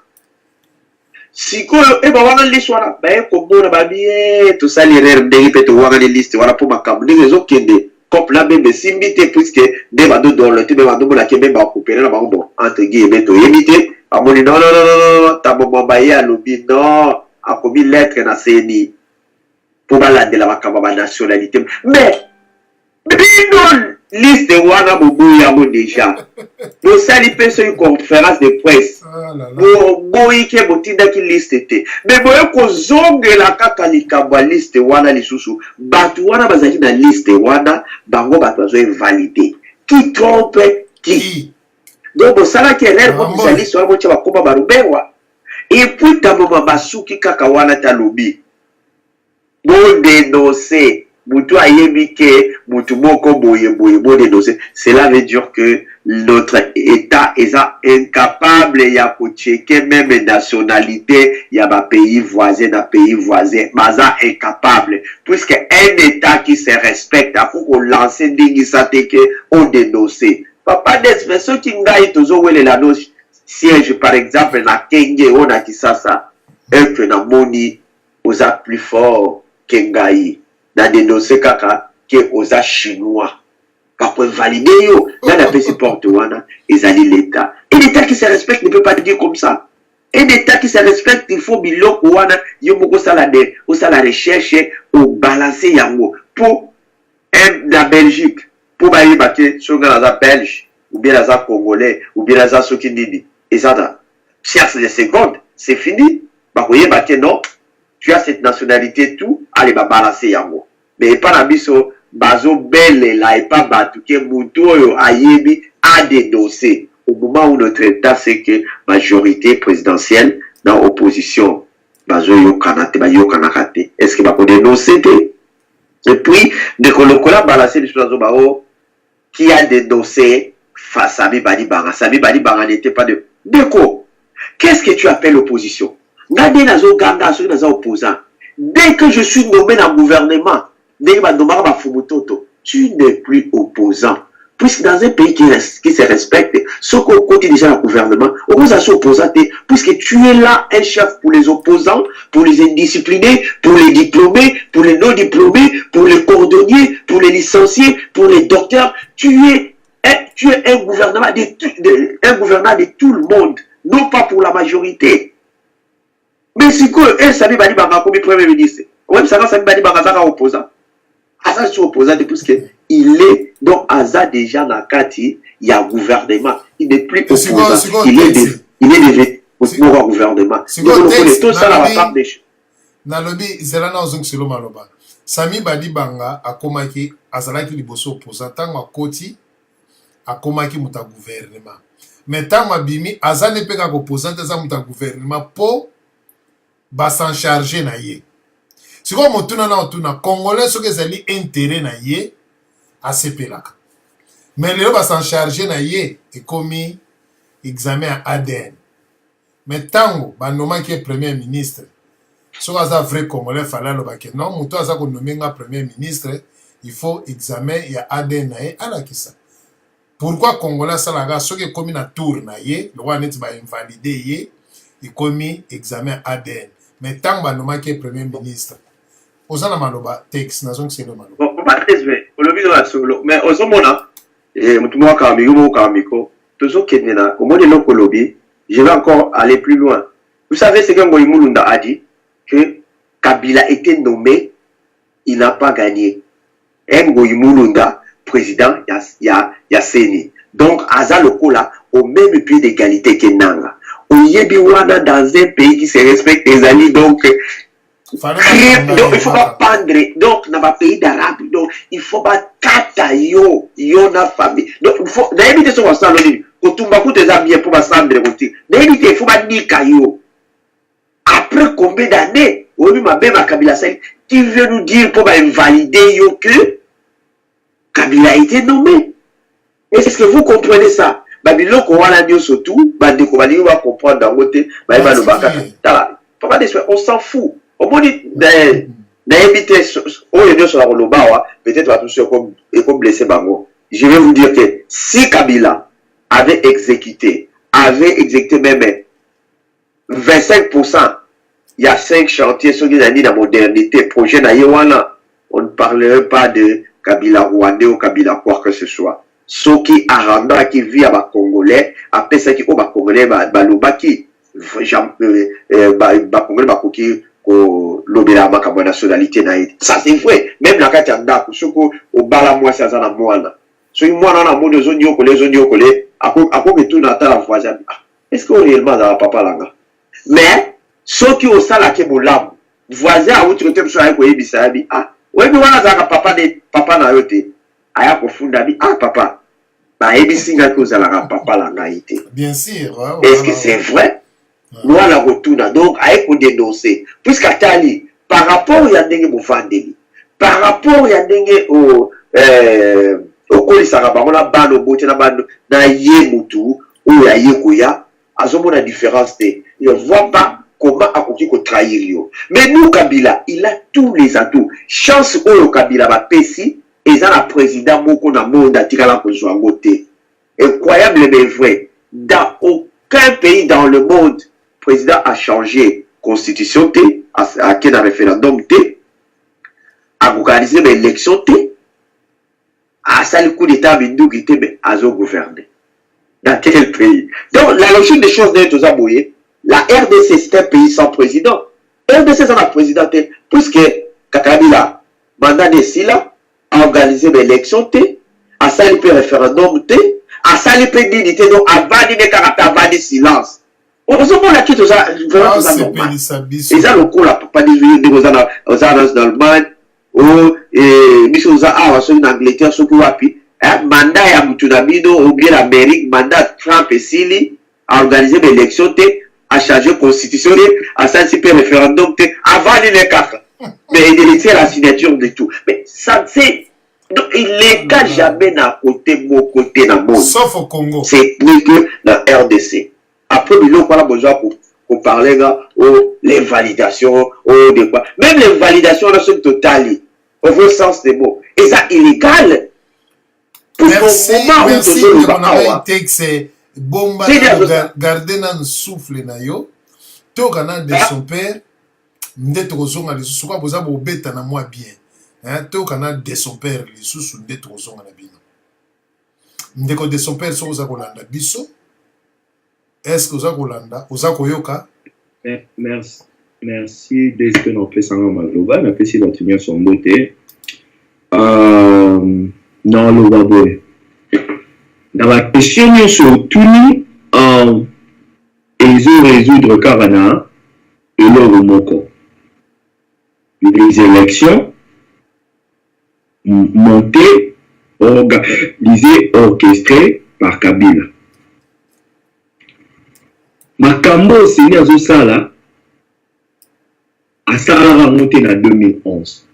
Si quoi, eh, bah, on va aller liste wana, bah, comment on va bien, tout ça, les rêves, des répètes, on va aller liste wana pour ma cam, des raisons qui est, comme là, même, s'imiter, puisque, des badou dans le thé, même, badou, la qui même, bah, couper, là, bah, bon, entre guillemets, to imiter, bah, mon, non, ta maman, bah, à l'obi, non, a commis lettre, na CNI, pour balader la ma nationalité, mais, non, liste wana bobo yango déjà. Pour ça, il peut faire une conférence de presse. Pour boïke botinda qui liste était. Mais boye ko zonge la kaka likamba liste wana lisusu. Batu wana bazaki na liste wana bango batu bazo validé. Qui trompe qui? Donc ça là qui est l'air comme ça liste wana botia bakoma barubewa. Et puis tabo mabasuki kaka wana talobi. Bon dénoncer. Moutou ayebike, moutou moko boye dénoncer. Cela veut dire que notre État est incapable, il y a pour checker même nationalité, il y a un pays voisin, mais incapable. Puisque un État qui se respecte, il faut qu'on lance des initiatives on dénonce. Papa des ceux qui n'ont toujours où la noce siège par exemple na Kenge on a dit ça et que na moni aux a plus fort Kengai. Dans des dossiers kaka qui est aux chinois. Parce qu'on valide yo, dans la paix supporte wana, ils allient l'État. Et l'État qui se respecte ne peut pas dire comme ça. Et l'État qui se respecte, il faut bilo wana, yo moko sala la recherche, ou balancer yango. Pour la Belgique, pour bailler baké, sur la Belge, ou bien la Congolais, ou bien la Sokindini. Et ça, dans cherche des secondes, c'est fini. Bah, vous voyez, non. Tu as cette nationalité, tout, allez, va balancer yango. Mais pas la biso, bazo belle là, et pas batouke, mouto, ayebi, a dénoncé. Au moment où notre État sait que majorité présidentielle, dans l'opposition, bazo yo kanate, ba yo kanakate. Est-ce que va dénoncer? Et puis, dès que le collab balancé le choix bao, qui a dénoncé face à Sami Badi Banga. Sami Badi Banga n'était pas de. Déco, qu'est-ce que tu appelles opposition? Gardez la zone ganga, ceux qui sont opposants. Dès que je suis nommé dans le gouvernement, dès que je suis nommé dans tu n'es plus opposant. puisque dans un pays qui se respecte, ce qu'on côté déjà le gouvernement, on vous a opposé, puisque tu es là un chef pour les opposants, pour les indisciplinés, pour les diplômés, pour les non-diplômés, pour les cordonniers, pour les licenciés, pour les docteurs, tu es un gouvernement de tout le monde, non pas pour la majorité. Mais si que Sami Badi Banga comme premier ministre, même ça Sami Badi Banga ça opposant. Asa sur opposant puisque il est donc Asa déjà dans Kati, il y a gouvernement, il n'est plus opposant, il est devenu pour gouvernement. Donc on connaît tout ça la part des choses. Na lobby zelana ozong selo maloba. Sami Badi Banga akomaki azalaki liboso opposant tango akoti akomaki muta gouvernement. Mais tango abimi azane peka opposant za muta gouvernement po ba s'en charger na ye. Si quoi motuna na otuna congolais soki ezali intérêt na ye asepelaka. Mais lelo ba s'en charger na ye ekomi examen à ADN. Mais tango ba nomaki premier ministre soki aza vrai congolais fallait alobaki non moto aza konomenga premier ministre il faut examen ya ADN na ye alakisa. Pourquoi congolais asalaka soki ekomi na tour na ye lokwa neti ba invalide ye ekomi examen ADN. Mais tant que nomaki premier ministre, osana maloba texte nazong selo maloba. Bon, pas très bien. On le vit dans la solo. Mais au moment et mutumo kamiko, toujours kenena. Au moment de l'okolobi, je vais encore aller plus loin. Vous savez ce que Ngoï Mulunda a dit que Kabila a été nommé, il n'a pas gagné. Ngoï Mulunda, président, il y a Seni. Donc Aza Lokola au même pied d'égalité que Nanga. Oyebiwana dans un pays qui se respecte les alliés, donc il faut pas pendre, donc dans un pays d'arabe, donc il faut pas kata yo na famille. Donc il faut d'éviter ce qu'on s'en dit. Quand tu m'as coûté des bien pour ma cendre côté. D'éviter il faut pas nika yo. Après combien d'années, oui ma belle Kabila Sali, tu veux nous dire pour invalider yo que Kabila a été nommé. Est-ce que vous comprenez ça? Babylon qu'on va la surtout, on va comprendre dans côté, on s'en fout. Au moins, peut-être comme blessé Bango. Je vais vous dire que si Kabila avait exécuté même 25%, il y a 5 chantiers sur les années de la modernité, projet Naïwana, on ne parlerait pas de Kabila Rwandais ou Kabila quoi que ce soit. Ce qui arranda qui vit à ma Congolais, après ça qui au ma Congolais, balobaki, Congolais, bakoki, l'obéla ma nationalité naïd. Ça c'est vrai. Même la Katianda, ce au bala moi c'est un moine. So moi on a mot de zone yokole, à quoi que tout n'attend la voisine. Est-ce qu'on réellement dans la papa langa? Mais ceux qui au sala qui bolam, voisin à où tu te sur avec Oyebisabi, ah, ouais mais voilà ça papa na yote. Aya kofunda bi papa ba ebisinga ko za la papa la ngaité. Bien sûr. Est-ce que c'est vrai? Nous la retourna donc ay ko dénoncer puisque Tali par rapport ya ndenge bofandeli par rapport ya ndenge au kolisaka bango na bano bote na bano na ye mutu ou ya yekoya azomona différence te. Je vois pas comment akoki ko trahir yo. Mais nous Kabila, il a tous les atouts. Chance au Kabila ba pesi et ça, le président Moko na monde a tiré la position à côté. Incroyable mais vrai. Dans aucun pays dans le monde, le président a changé constitution T, à quel référendum T, a organisé l'élection T, a ça le coup d'état bindou qui était mais à gouverner. Dans quel pays? Donc la logique des choses n'est tout ça bouillé. La RDC c'est un pays sans président. RDC c'est un président puisque Kabila mandat de Sila organiser l'élection T, à ça il peut référendum T, à ça il peut dignité donc avant de caractère avant de silence. On se voit là tout ça vraiment ça normal. Et ça le coup là pas des aux Allemagne ou mission aux en Angleterre ce qui rapide mandat ya Mutunabino ou bien l'Amérique mandat Trump et Sili à organiser l'élection T, à changer constitution à ça il peut référendum T avant de caractère. Mais il est la signature de tout. Mais ça c'est illégal jamais d'un côté, mon côté dans le monde. Sauf au Congo. C'est plus que la RDC. Après, il n'y a pas besoin pour parler les validations, de quoi. Même les validations sont totales. Au vrai sens des mots. Et ça, illégal. Merci de mon texte. Bomba garder nan souffle na yo. To kana de son père. Nde tozonga les sous quoi boza bo beta na moi bien. Hein to kana de son père les sous nde tozonga na bino. Ndeko de son père so oza kolanda biso. Est-ce que oza kolanda oza koyoka? Merci de ce que nous faisons maloba na pesi ba tenir son beauté. Non le baboy. Dans la question sur tout ils ont résoudre Karana et leur moko. Les élections montées, organisées, orchestrées par Kabila. Makambo Seigneur Zosala a Sahara monté en 2011.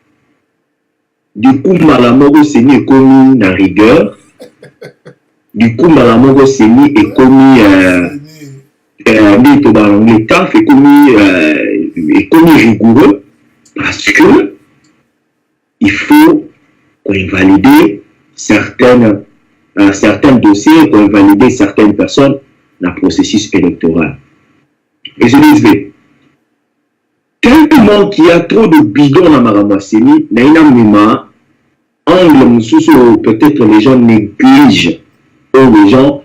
Du coup, Malamogo Seigneur est commis na rigueur. Du coup, Malamogo Seigneur est commis l'État est commis rigoureux parce que il faut qu'on invalide certains dossiers, qu'on invalide certaines personnes dans le processus électoral. Et je disais, tellement qu'il y a trop de bidons dans Maramasseni, peut-être les gens négligent, ou les gens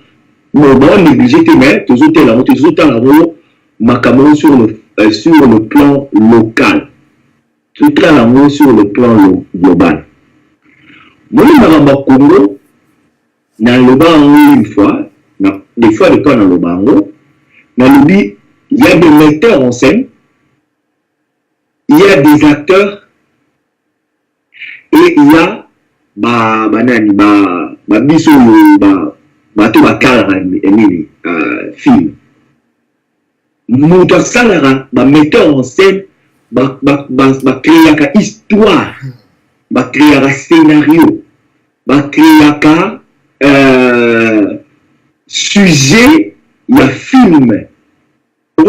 négligent, mais toujours sur le plan local, tout sur le plan global. Moi, je Congo, dans le Bango une fois, des fois de temps dans le Bango, il y a des metteurs en scène, il y a des acteurs, et il y a film. Moto salara, metteur en scène, créer une histoire, créer un scénario, créer un sujet, il y a film, où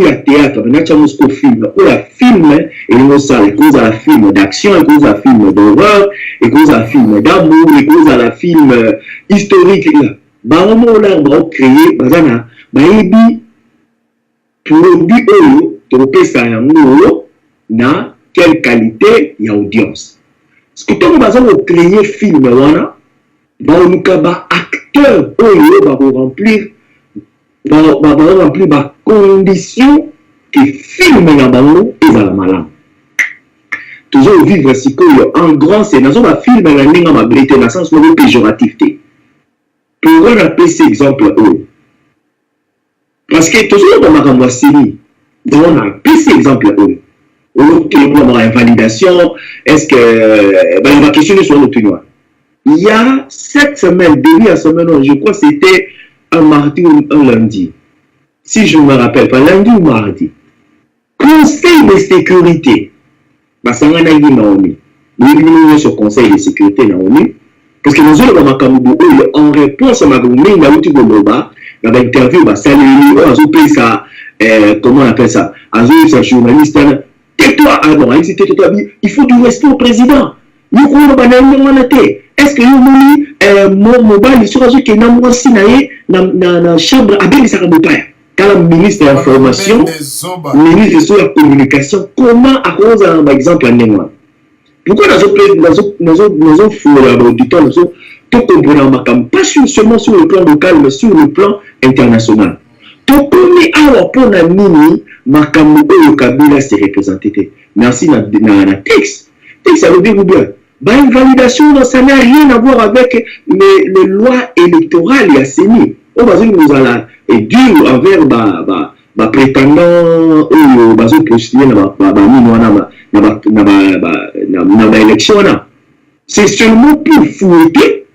il y a théâtre, il y a film, où il y a film, et il y a film d'action, il y a film d'horreur, il y a film d'amour, il y a film historique. Créer, produit na quelle qualité il y a audience. Ce que tu as créer film, acteur remplir conditions que film est à la malade. Toujours vivre si en grand c'est dans un film dans le sens péjoratif. Pour rappeler cet exemple, parce que toujours dans ma Ramassini, on a plus d'exemples. Invalidation, est-ce que ma question est sur le tournoi. Il y a 7 semaines, début à semaine, je crois que c'était un mardi ou un lundi. Si je me rappelle pas, lundi ou mardi. Conseil de sécurité. Ça on a dit Naomi. Nous sur conseil de sécurité Naomi. Parce que nous avons en réponse à ma gourmet, il a eu dans l'interview, comment on appelle ça? Un journaliste, tais-toi, il faut du respect au président. Est-ce que mon mobile, il sera que dans chambre quand le ministre de l'information, le ministre de la communication, comment à cause d'un exemple en pourquoi nous avons du temps, tout comprendre pas seulement sur le plan local, mais sur le plan international. Tout comme pour la mini, Makambo et Kabila s'est représenté. Merci dans le texte. Ça veut dire bien. Une validation, ça n'a rien à voir avec les lois électorales et assainies. On va dire que nous allons dur envers prétendant ou postuler dans l'élection. C'est seulement pour fouetter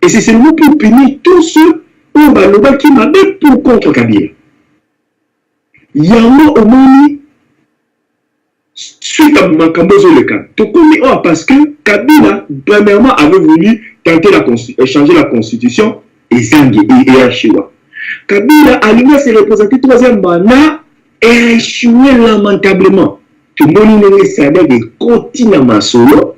et c'est seulement pour punir tous ceux qui m'avaient pour contre Kabila. Il y a au moins suite à Makambozo le cas. Parce que Kabila, premièrement, avait voulu tenter changer la constitution et Zangi et Achiwa. Kabila a lui s'est représenté 3e mandat et a échoué lamentablement. Tout le monde est salaire de continue solo.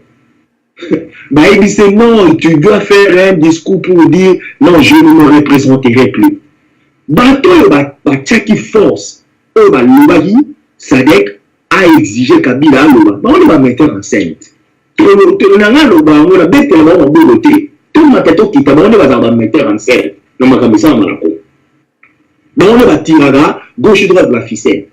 bah, il dit non, tu dois faire un discours pour dire non, je ne me représenterai plus. Bateau, bah, qui force, bah, l'Obagi, Sadek a exigé Kabila, on va mettre enceinte. On a bête en beauté. Tout le monde qui t'a demandé va mettre enceinte. On va comme ça, on va tirer gauche et droite de la ficelle.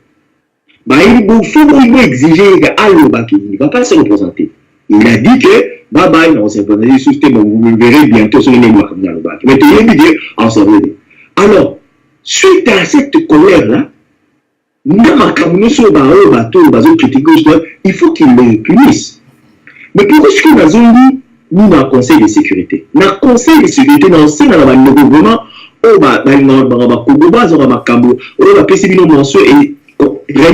Bah, il faut exiger Aloba qui ne va pas se représenter. Il a dit que, bye bye, non, c'est pas vous me verrez bientôt sur les mémoires. Mais tu viens de dire, on s'en va dire. Alors, suite à cette colère-là, il faut qu'il le punisse. Mais pourquoi est-ce que nous avons dit, nous, dans le Conseil de sécurité? Dans le Conseil de sécurité, dans le gouvernement, on va réunion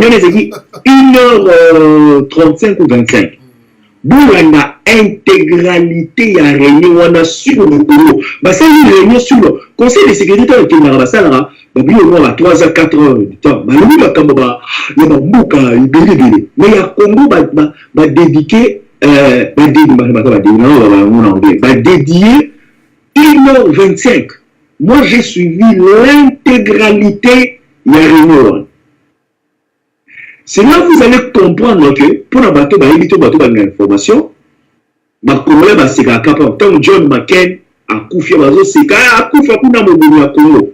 des équipes 1h35 ou 25. Boulana intégralité y a réunion on a sur le Congo. Bah ça une réunion sur le Conseil de sécurité qui m'a rassé là. Bah bien on va 3h 4h du temps. Bah lui va comme bah il y a beaucoup il béni. Mais il y a Congo va dédier dédier 1h25. Moi j'ai suivi l'intégralité y a réunion. C'est là que vous allez comprendre que pour un bateau, il y a une information. Tant John McCain a Koufia Bazo, c'est qu'à Koufia Kuna Congo.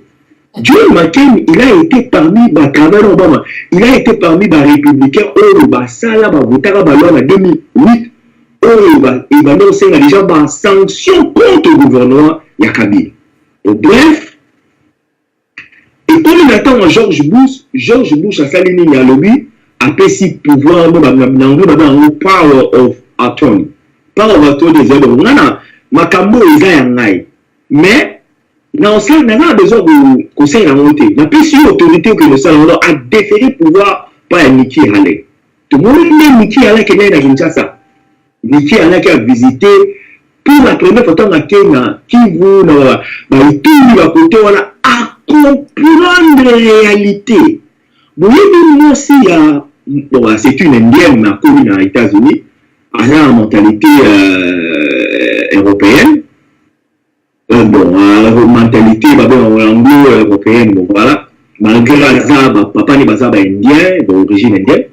John McCain, il a été parmi Obama, il a été parmi les républicains au Basala, Bavotara Balon en 2008, il va annoncer déjà des sanctions contre le gouvernement Yakabi. Bref, et comme il attend George Bush a salué à lobby. Après, si pouvoir, power of attorney. Power of attorney, c'est bon. Makambo, ils ont un mais, dans ce cas, on a besoin de conseil à monter. La plus autorité que le salon a déféré pouvoir par Niki Haley. Tout le monde est Niki Haley qui est à Kinshasa. Niki Haley qui a visité pour la première fois dans Kenya, qui vous, tout à côté, on a à comprendre la réalité. Vous voyez, moi aussi, bon, c'est une indienne à commune aux États-Unis, à la mentalité européenne. Bon, mentalité anglo-européenne, bon, voilà. Malgré ça, papa n'est pas indien, d'origine indienne.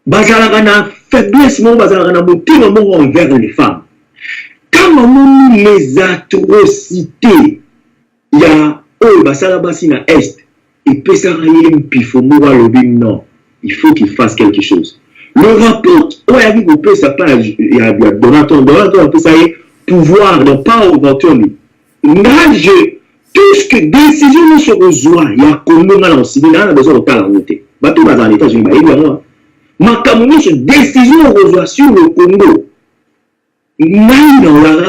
Bazala na faiblesse, bazala na beauté envers les femmes. Quand on les atrocités, il y a Basala Bassina Est, et Pessarayem Pifomo non. Il faut qu'il fasse quelque chose. Le rapport, on a vu qu'on sa page, il y a Donaton, ça y est, pouvoir, donc pas au Bantoni. Nage, tout ce que décision se rejoint, il y a Congo dans l'Occident, il y a besoin de temps à monter. Bateau dans les États-Unis, il y a moi. Ma Cameroun, cette décision rejoint sur le Congo. Là,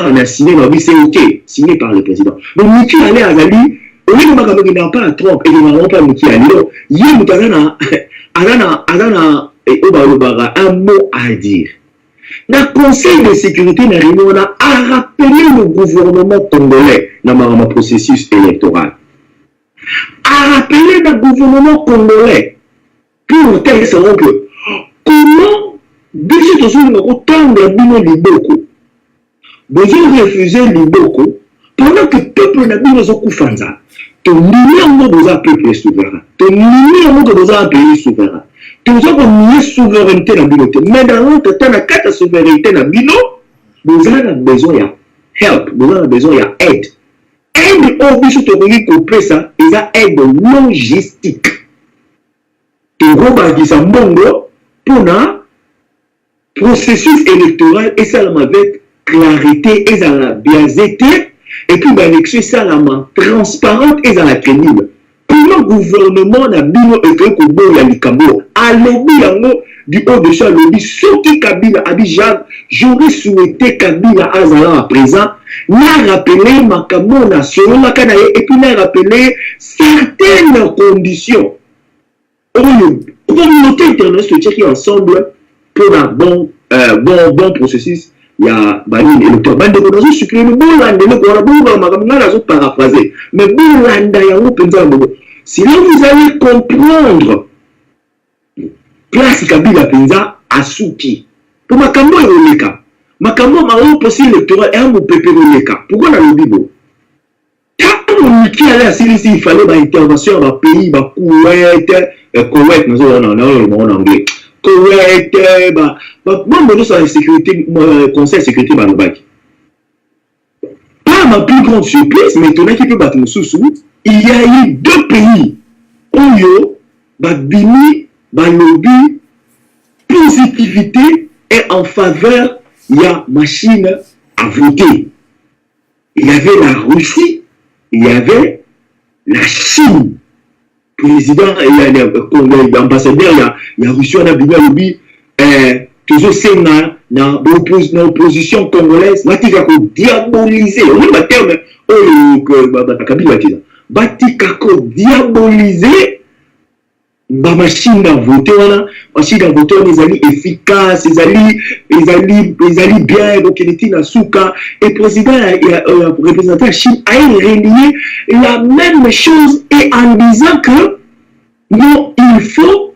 on a signé, c'est OK, signé par le président. Donc, Miki allait à Zali, au lieu de ne pas à Trump, et de ne pas Miki allait, il y a un mot à dire. Le Conseil de sécurité a rappelé le gouvernement congolais dans le processus électoral. A rappelé le gouvernement congolais pour tel que comment déjà autant de bino liboko besoin refuser liboko pendant que le peuple n'a pas besoin de faire ton numéro besoin peuple souverain ton numéro besoin pays souverain tu as une souveraineté dans le mais dans l'autre temps la carte souveraineté dans le besoin de help besoin de aide aide au biso to ko couper ça et ça aide logistique to go ba ki sa mbongo pour na processus électoral et ça avec clarité et ça la biaisité et puis l'élection ça la transparente et ça la crédible. Comment gouvernement na bino et que ko boya likambo a lobby yango du haut de ça lobby soki Kabila Abidjan j'aurais souhaité Kabila azala à présent n'a rappelé makambo national makana et puis n'a rappelé certaines conditions. Communauté internationale qui ensemble pour un bon processus. Il y a Banine électoral. Bande de nous supprimer bon land le quoi bon makambo na zo paraphraser. Mais bon land ya ngo penza ngo. Si là vous allez comprendre place Kabila penza asuki. Pour makambo oleka. makambo ma processus électoral et un pépéroleka. Pourquoi dans le Bible? Qui allait assurer s'il fallait une intervention dans le pays, bah Koweït, Koweït, nous avons en anglais. Koweït, bah moi je suis en sécurité, conseil de sécurité Banobaki. Pas ma plus grande surprise, mais étonnant qu'il peut battre le sous-sous, il y a eu 2 pays où yo, bah bini, bah lobby, positivité et en faveur, il y a machine à voter. Il y avait la Russie. Il y avait la Chine. Président, il y a l'ambassadeur, il y a Russie, on a bien lobby, toujours c'est dans l'opposition congolaise, là, tu vas diaboliser. On est terme, diaboliser. La machine à voter, machine à voter, ils allaient efficaces, ils allaient bien, donc il était dans Souka. Et le président, le représentant de la Chine, a relié la même chose et en disant que non, il faut,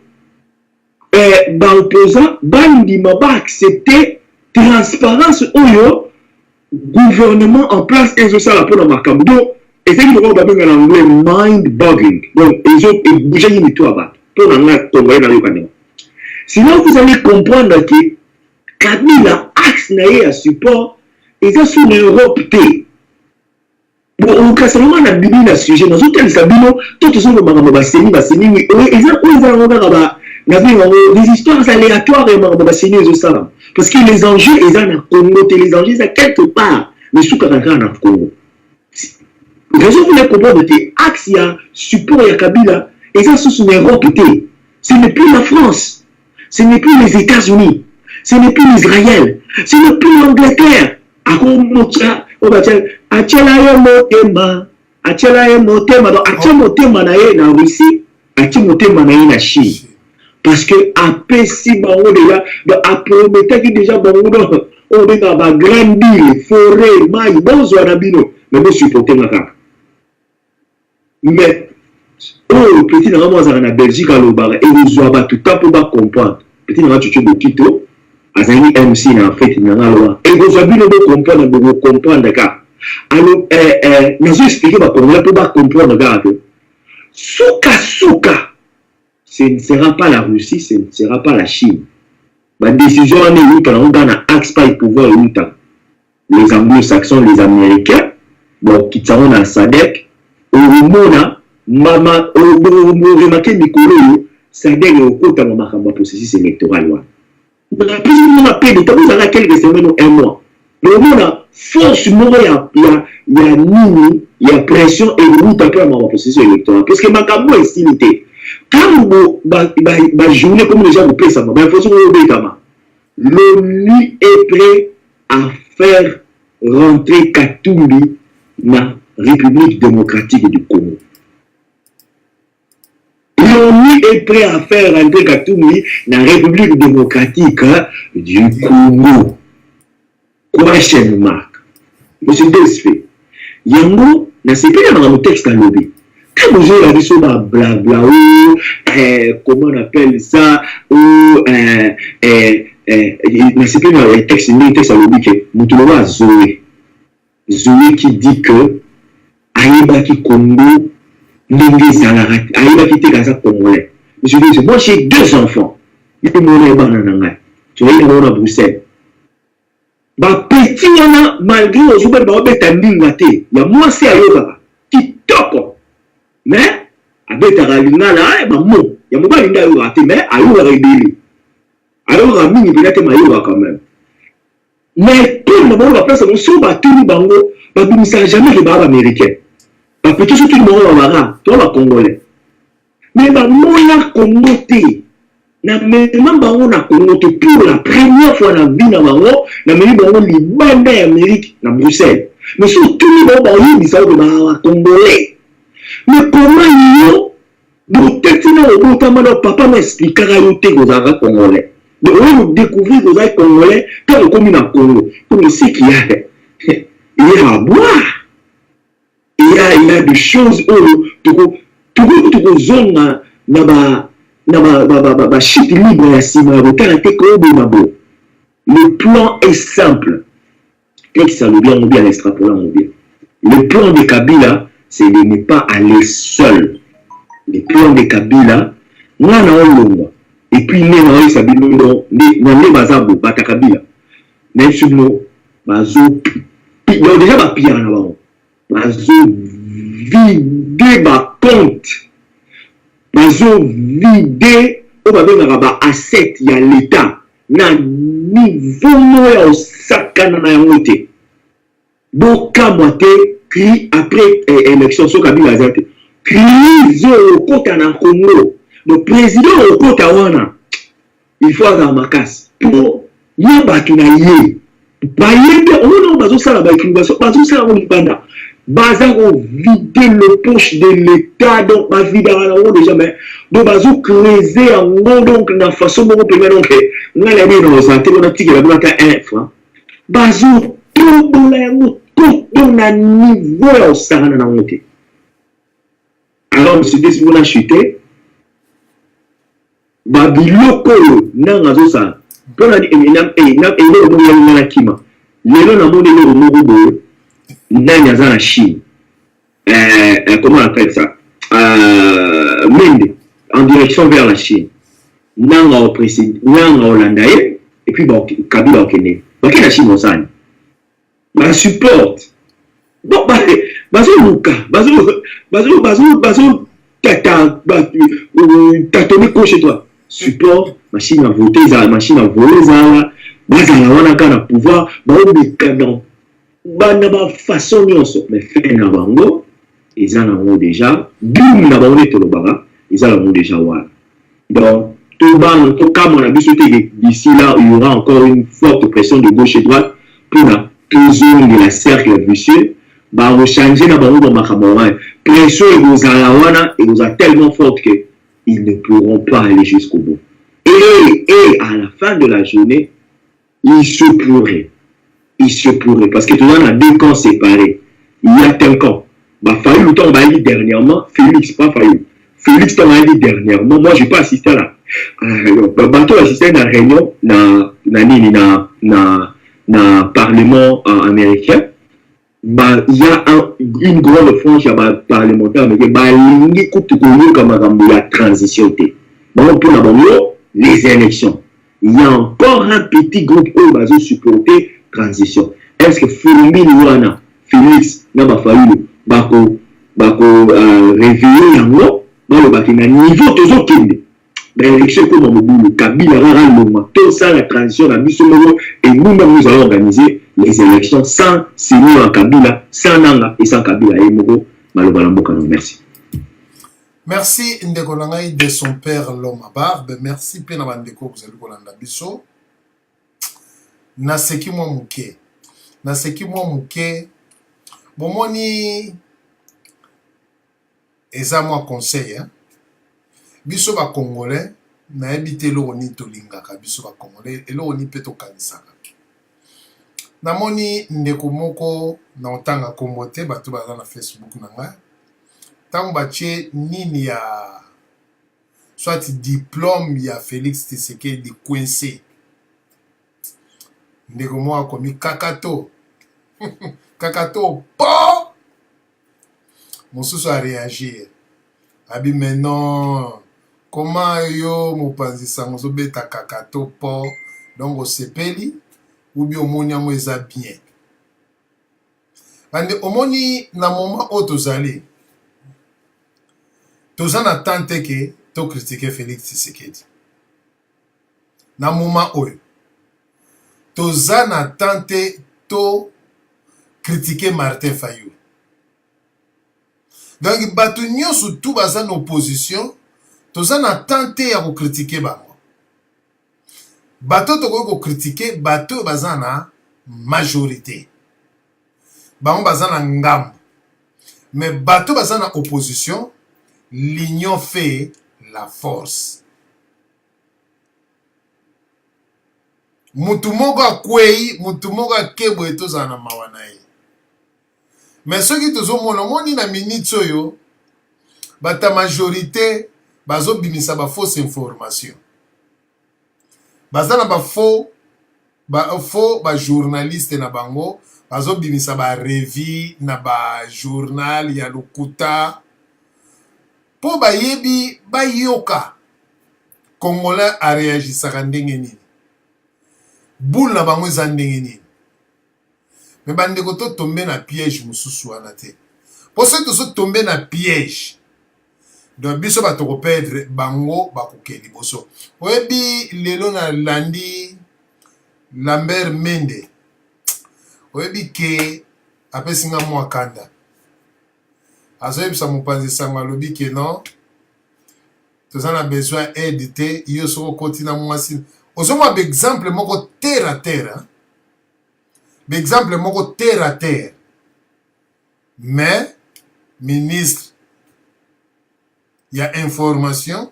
l'opposant, va accepter transparence au gouvernement en place et ça la pour la marque. Donc, et c'est qu'il faut en anglais mind-boggling. Donc, ils ont bougé une histoire. Sinon, vous allez comprendre que Kabila axe à support et ça sur l'Europe. Bon, on casse vraiment la Bible à ce sujet. Dans tout cas, Sabino, tout ce sont des histoires aléatoires parce que les enjeux, ils ont communauté, les enjeux, ils quelque part, mais sous Karakara dans le Congo. Raison vous voulez comprendre que axe à support à Kabila. Et ça, c'est une Europe. Ce n'est plus la France. Ce n'est plus les États-Unis. Ce n'est plus l'Israël. Ce n'est plus l'Angleterre. Parce que après si bango déjà, après déjà bango on est dans la grande ville, forêt, maille, bon zoanabino, mais moi supporter ma carte. Mais oh, petit normalement ça en Belgique à l'Obar et les oies tout temps pour pas comprendre. Petit normalement tu de Quito, azali MC na fait na loi. Et vous avez le comprendre d'accord. Alors nous expliquer ba pour pas comprendre d'accord. Souka, ce ne sera pas la Russie, ce ne sera pas la Chine. La décision en est pendant dans un axe pas le pouvoir les Anglo-Saxons, les Américains, bon qui sont dans SADC, au Mona Mama, remarquez Mikolo, ça donne au côté de ma processus électoral. La présidente de la paix, vous avez quelques semaines ou un mois. Le monde a forcément, il y a pression et le monde a peur de ma processus électoral. Parce que ma camo est simité. Quand vous journée comme les gens vous paient ça, il faut que l'ONU est prêt à faire rentrer Katumbi dans la République démocratique du Congo. L'ONU est prêt à faire rentrer Katumbi dans la République démocratique du Congo. Question mark. Monsieur Desfé. Yango, c'est pas dans le texte à lobby. Quand vous avez la sur la blabla, comment on appelle ça, ou, mais c'est pas dans le texte à lobby que nous trouvons Zoé. Zoé qui dit que Aïba qui Congo, Aïba qui Gaza Congolais. Monsieur Desfé, moi j'ai 2 enfants. Il y a mon banana. Tu vois, il y a mon à Bruxelles. Bah, petit, malgré aux ouvres, il y a moins c'est à yoga. Qui top. Mais, avec la lina là, il y a mon balinda yoga, mais à yoga rébélé. Alors, à mini, il y a ma yoga quand même. Mais, tout le monde va faire ça, on s'en bat tout le bango, bah, il ne s'est jamais le bar américain. Bah, peut-être tout le monde va voir, toi, la Congolais. Mais, bah, moi, la communauté. Maintenant, on a connoté pour la première fois dans la vie, on a Liban Amérique, dans Bruxelles. Mais surtout, on a dit ça au Congolais. Mais comment ils ont papa m'explique que Congolais. Donc, on a découvert que les Congolais, quand on commis dans le Congo, on sait qu'il y a à boire. Il y a des choses où, tout zone, na ba shit libre ya sima ya karaté ko bo mabo Le plan est simple. Texte à l'oubli, on bien extrapoler, on bien. Le plan de Kabila, c'est de ne pas aller seul. Le plan de Kabila, on a un long. Et puis, il y a un Sabino, il Bazabo, Bata Kabila. Même si nous, Bazo, il y a déjà ma pierre là-bas. Bazo, vider ma compte. Bazo, vider, on va dire, asset, il y a l'État. Na niveau no sakana na yote boka moite qui après élection so Kabila azate crise au kota na Congo le président au kota wana il faut avoir ma casse pour yeba tunaye ba yebe on bazo sala ba bazo sala on banda baza ko vider le poche de l'État donc ba vider on déjà mais donc bazo creuser en donc na façon bon premier donc on a les dans santé on a tigé la bloc à 1 franc bazo tout dans un niveau ça na monter alors monsieur si vous la chuté ba biloko na ngazo ça pour na na kima lelo na moni le moko boyo ndani aza na Chine comment on appelle ça Mende en direction vers la Chine nanga au président nanga Hollandais et puis bon Kabila au Kenya bakina la Chine osani ba support bon bazo luka bazo tata tatoni ko chez toi support machine à voter za machine à voler za bazala wana kana pouvoir ba obika dans bana ba façon nyonso mais fait na bango ils en ont déjà boum na bango to lobara ils en ont déjà wa donc tout ban tout comme on a vu d'ici là il y aura encore une forte pression de gauche et droite pour la zone de la cercle vicieux ba rechanger na bango makamwa pression et vous wana et vous a tellement forte que ils ne pourront pas aller jusqu'au bout et à la fin de la journée il se pourrait, parce que tout le monde a deux camps séparés. Il y a tel camp. Bah, Fayoul, le temps, on va dire dernièrement, Félix, pas Fayoul. Félix, on va dire dernièrement, moi, je n'ai pas assisté à la. Bateau assisté à la réunion, na Parlement américain. Bah, il y a une grande frange parlementaire américaine. Bah, il y a la transition. Bon, pour la les élections. Il y a encore un petit groupe qui va supporter transition. Est-ce que Wana, Félix, Naba Fayoulou, Bako réveiller yango, dans le bâtiment, niveau toujours kende. L'élection comme Moboulou, Kabila, Rara, tout ça, la transition, la mission, et nous-mêmes, nous allons organiser les élections sans Seigneur Kabila, sans Nanga et sans Kabila et Mogo, Malobalambo, merci. Merci Ndekonangai de son père l'homme à barbe. Merci Pena Bandeko vous allez kolanda biso. Naseki mwa muke. Bomoni eza mwa conseil hein. Biso ba congolais na ebite lo ni tolingaka biso ba congolais elo ni peto kanisaka. Namoni ndeko moko na otanga kombote bato baza na Facebook na nga. Tant bache nini ya soit diplôme ya Félix Tshisekedi coincé ndeko mo akomi kakato kakato po mosusu a réagir abi mais non comment yo mopanzi sango zo beta kakato po donc osepeli ou bien omoni yango eza bien ande omoni na moment oyo tozali toza na tante ke to critiquer Félix Tshisekedi. Na moment oyo toza na tante to critiquer Martin Fayulu. Donc bato nyonso tout baza na opposition toza na tante ya ko critiquer bango. Bato to ko critiquer bato baza na majorité. Bango baza na ngambo. Mais bato baza na opposition l'union fait la force. Mutu moko akwei, mutu moko akebo etoza na mawana ye. Mais ceux qui tozo moni na minute oyo, bata majorité bazo bimisa ba fausse information. Baza na ba faux faut ba journaliste na bango bazo bimisa ba revue na ba journal ya lokuta po ba yebi ba yoka Congolais a réagi ndenge nini boule na bango eza ndenge nini mais bandeko to tomber na piège mususu wana te pour ceux qui tomber na piège donc biso batoko perdre bango bakoke liboso oyebi lelo na landi Lambert Mende oyebi ke apesinga mwa kanda azoyebisa mopanzi sango alobi ke non toza na besoin aide te yo soko koti na mwasi ozomwa beexemple moko terre à terre beexemple moko terre à terre mais ministre ya information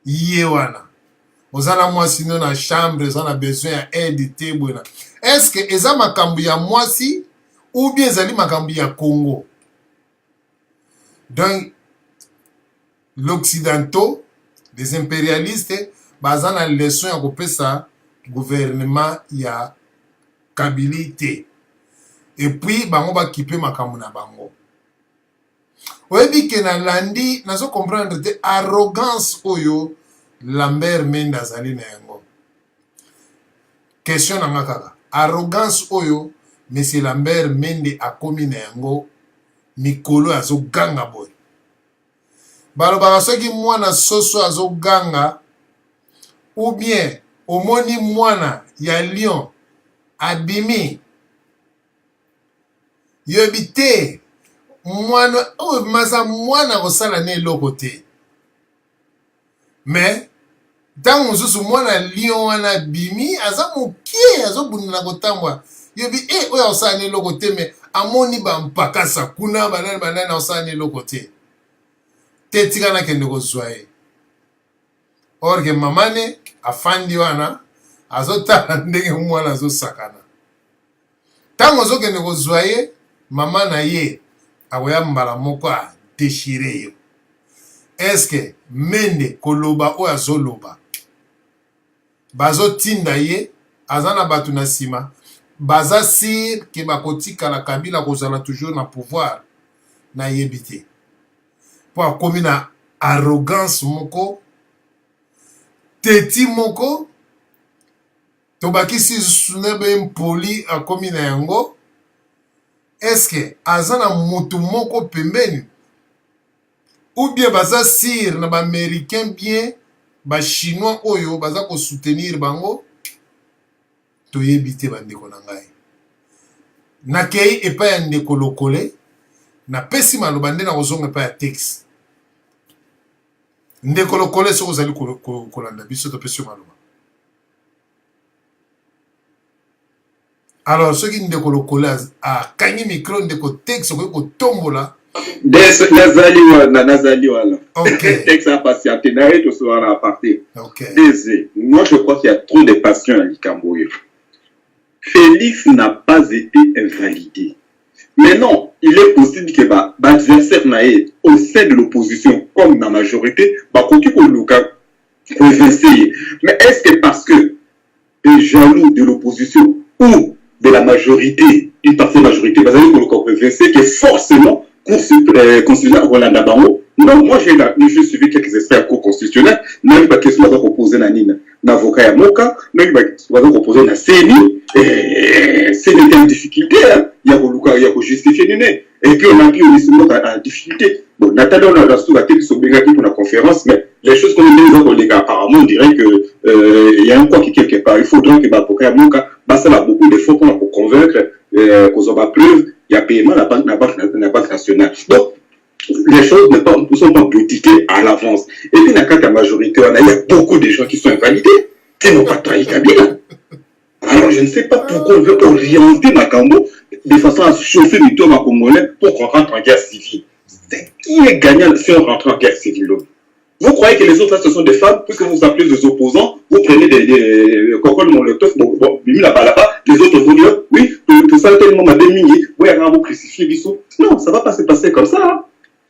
ye wana ozana mwasi no na chambre ozana besoin ya aide te bwana est-ce que eza makambo ya mwasi ou bien ezali makambo ya Congo donc l'occidentaux les impérialistes bazana leçon ya kopesa gouvernement ya Kabila et puis bango ba kipe makambo na bango oyebi ke na landi nazo comprendre te arrogance oyo Lambert Mende azali na yango question nanga kaka arrogance oyo monsieur Lambert Mende akomi na yango mikolo azoganga boy balobaka soki mwana soso azoganga ou bien omoni mwana ya lion abimi yobi te mwana oyo maza mwana kosala ne eloko te mais ntango mosusu mwana lion wana bimi aza mokie azobundana kotambwa yobi oyo akosala ne eloko te me amoni bampakasa kuna banani akosala ne eloko te te tika nakende kozwa ye or ke mamane afandi wana azotala ndenge mwana azosakana ntango ozokende kozwa ye mama na ye akoya mbala moko adeshire yo eske Mende koloba oyo azoloba bazotinda ye aza na bato na nsima baza sire ke bakotikala Kabila kozala toujours na pouvoir na yebi te po akomi na arrogance moko teti moko tobakisi sunebe mpoli akomi na yango eske aza na motu moko pembeni ou bien baza sire na ba-américain bien ba-chinois oyo baza kosoutenir bango toyebi te bandeko na ngai nakei epai ya ndeko lokole napesi maloba nde na kozonga epai ya texte ndeko lokole soki ozali kolanda biso topesi yo maloba alors soki ndeko lokole akangi micro ndeko texte okoki kotombola nazali wana texte apatiente naye tosoka na aparté moi je crois qu'il y a trop de passion à likambo oyo Félix n'a pas été invalidé. Mais non, il est possible que l'adversaire naïe au sein de l'opposition, comme dans la majorité, mais est-ce que parce que les jaloux de l'opposition ou de la majorité, une partie de la majorité, que forcément constitutionnel Rolanda Bango? Non, moi j'ai suivi quelques experts constitutionnels, même pas question de proposer na nina, n'avocat ya moka, même pas proposer na CENI. C'est une difficulté, il y a justifier nene. Et puis on a pu aussi en difficulté. Bon, Nathalie, on a sur la télé sur pour la conférence, mais les choses qu'on a dit, apparemment, on dirait que y a un quoi qui quelque part. Il faudrait que l'avocat Moka, ça a beaucoup d'efforts pour convaincre qu'on a preuve, il y a paiement la banque nationale. Donc, les choses ne sont pas politiquées à l'avance. Et puis, dans la majorité, il y a beaucoup de gens qui sont invalidés, qui n'ont pas trahi Kabila. Alors, je ne sais pas pourquoi on veut orienter Makambo de façon à chauffer le tour congolais pour qu'on rentre en guerre civile. Qui est gagnant si on rentre en guerre civile? Vous croyez que les autres, là, ce sont des femmes, puisque vous appelez des opposants, vous prenez des cocoles molotov, là-bas, les autres vont dire, oui, tout ça, tellement m'a démini, oui, vous crucifiez Bissot. Non, ça ne va pas se passer comme ça. Hein.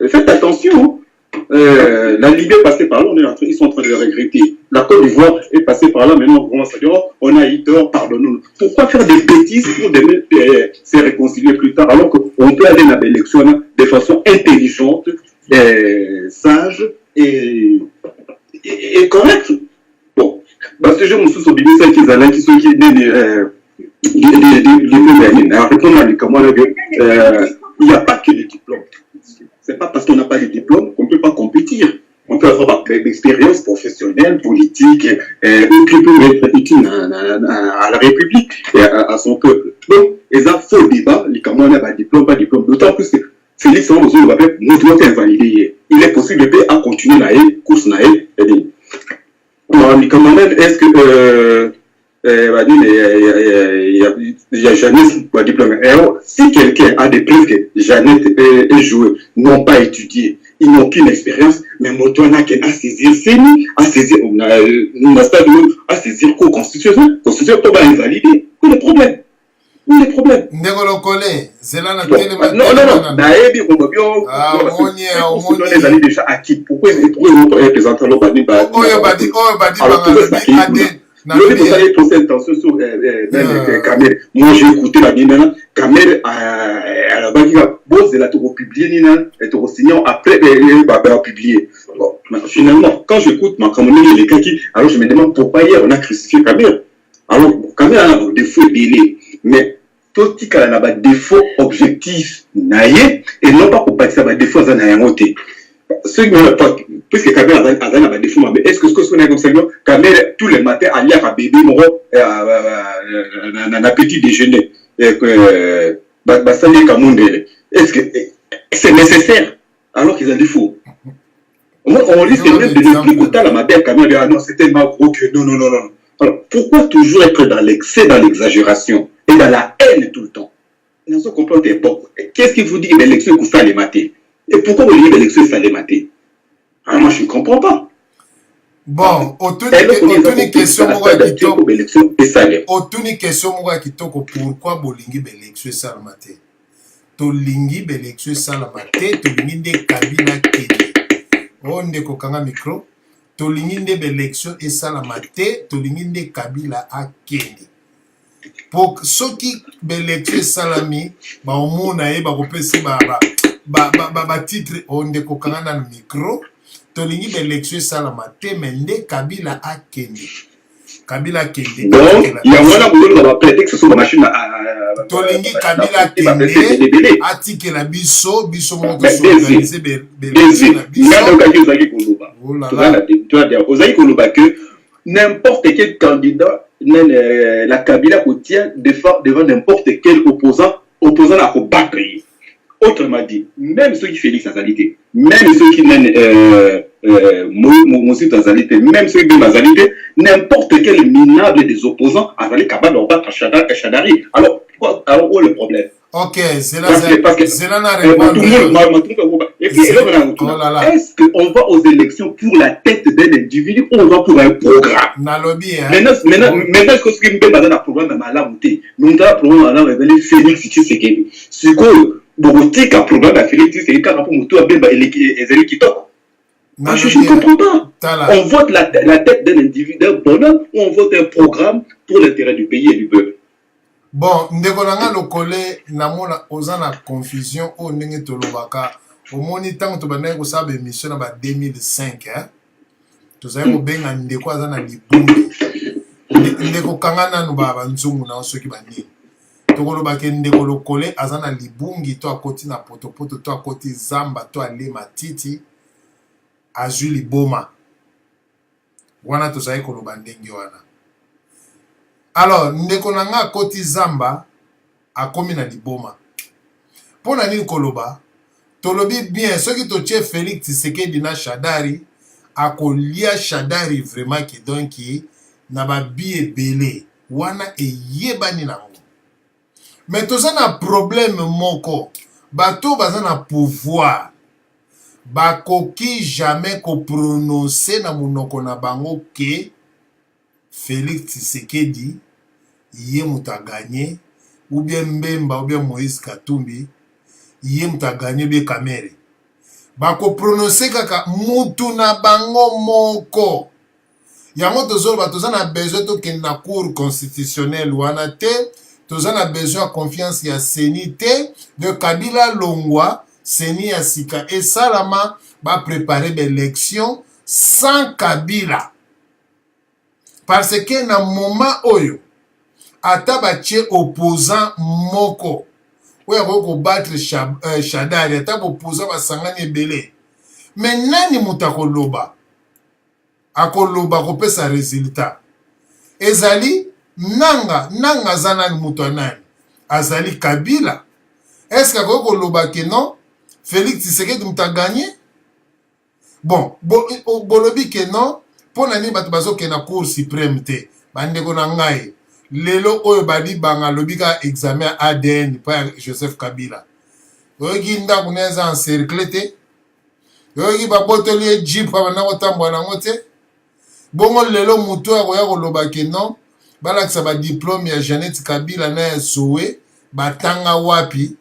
Faites attention. La Libye est passée par là, ils sont en train de le regretter. La Côte d'Ivoire est passée par là, maintenant on commence à dire, oh, on a eu tort, pardonnons-nous. Pourquoi faire des bêtises pour se réconcilier plus tard, alors qu'on peut aller dans l'élection de façon intelligente, sage et correcte. Bon, parce que je me suis souvenu de ces années qui sont il n'y a pas que les diplômes. C'est pas parce qu'on n'a pas de diplôme qu'on ne peut pas compétir. On peut avoir des expériences professionnelles, politiques, ou qui peuvent être utiles à la République et à son peuple. Donc, et ça, faux débat, les Camerounais n'ont pas de diplôme, pas de diplôme. D'autant plus que Félix Antoine va faire, nous devons invalidé. Il est possible à continuer la course na les Camerounais, est-ce que il y a Jeannette pour diplôme. Alors, si quelqu'un a des preuves que Jeannette est jouée, n'ont pas étudié, ils n'ont aucune expérience, mais Motoana qui a saisir CENI, à saisir quoi constitution pour invalider. Où est le problème? Où est le problème? Ndegolo Kole, Zelana non, Naebi, on va les années déjà acquis. Pourquoi ils représentent l'Obadi? Vous allez poser attention sur Kamel. Moi, j'ai écouté la Nina. Kamel, à la base, elle a tout publié, elle a signé après, elle a publié. Bon, finalement, quand j'écoute ma Camerounais, les kaki, alors je me demande pourquoi hier on a crucifié Kamel. Alors, Kamel a un défaut délai, mais tout ce qui a un défaut objectif, naïe, et non pas pour bâtir un défaut à naïe. Ceux qui n'ont pas, puisque Kamel a un défaut, mais est-ce que ce qu'on a comme ça, Kamel, tous les matins, à lire à bébé, un petit déjeuner, est-ce que c'est nécessaire alors qu'ils ont des défauts? On risque même de ne plus coûter la matière Kamel, ah non, c'est tellement gros que non. Alors, pourquoi toujours être dans l'excès, dans l'exagération et dans la haine tout le temps? Dans ce complot est bon. Qu'est-ce qui vous dit que l'élection est ça les matés? Et pourquoi vous dites que l'élection est ça les matés? Alors, moi, je ne comprends pas. Bon, aucune question pourquoi bolingi l'élection ça le matin? Tolingi l'élection ça le matin, tolingi de Kabila Kedi. On de kokanga micro. Tolingi de l'élection et ça le matin, tolingi de Kabila a Kedi. Pour ceux qui l'élection salami, ba omona e ba kopesi ba titre on de kokanga na micro. Tolingi l'élection salama temende Kabila a Kedi. Kabila Kedi. Donc, il y a voilà vous va prêter que ce soit machine à Tolingi Kabila Kedi atike la biso monto organiser l'élection na biso. Que n'importe quel candidat la Kabila obtient devant n'importe quel opposant à combattre. Autrement dit, même ceux qui Félix Azalité, même ceux qui mènent Moussi Azalité, même ceux qui mènent Azalité, n'importe quel minable des opposants a allé capable de battre Chadari. Alors, où est le problème? Ok, c'est là. Est-ce qu'on va aux élections pour la tête d'un individu ou on va pour un programme? Maintenant, ce qui me donne un programme, nous avons un programme avec Félix Tshisekedi. C'est quoi? Borotique a problème à Félix Tshisekedi car pour Moutou Abemba et les qui toquent. Je ne comprends pas. On vote la tête d'un individu, d'un bonhomme, ou on vote un programme pour l'intérêt du pays et du peuple. Bon, Ndekolanga Lokole, namona ozana confusion au ndenge tolobaka. Au moni tango tobandaki kosala émission na 2005, hein. Tozali kobenga ndeko aza na libungi. Ndeko kanga nanu ba nzungu na soki banini. Tokolobake ndeko Lokole aza na libungi to akoti na potopoto to akoti zamba to ale matiti azwi liboma. Wana tozali koloba ndenge wana. Alors, ndeko nanga akoti zamba akomi na liboma. Pona nini koloba? Tolobi bien, soki totie Félix Tshisekedi na Shadari, akolia Shadari vraiment ki donki na ba bi ebele. Wana eyebani nango. Mais toza na problème moko. Bato baza na pouvoir. Bakoki jamais ko prononcer na munoko na bango ke Félix Tshisekedi yé muta gagné ou bien Mbemba ou bien Moïse Katumbi yé muta gagné bien Kamere. bako prononcer kaka mutu na bango moko. Yango tozoloba toza na besoin tokende na cour constitutionnelle wana te, toza na besoin ya confiance ya seni te, de Kabila longwa seni ya sika esalama ba préparer l'élection sans Kabila. Parce que na moment oyo ata batie opposant moko oyo ko battre Shadari ata opposant basangani ebele. Mais nani mutakoloba? Akoloba kopesa résultat. Ezali nanga zana mutu anani azali Kabila. Est-ce que akoloba ke non Félix Tshisekedi muta gagné? Bon, bolobi ke non pona ni bato bazoke na cour suprême te. Bandeko na ngai lelo oyo badi banga lobika examen ADN pa Joseph Kabila. Oyoki ndako neza encerclé te. Oyoki babotoli jeep pa bana kotambola nango te. Bongo lelo mutu akoya koloba ke non balakisa ba diplôme ya Jeannette Kabila na ya Zoé batanga wapi.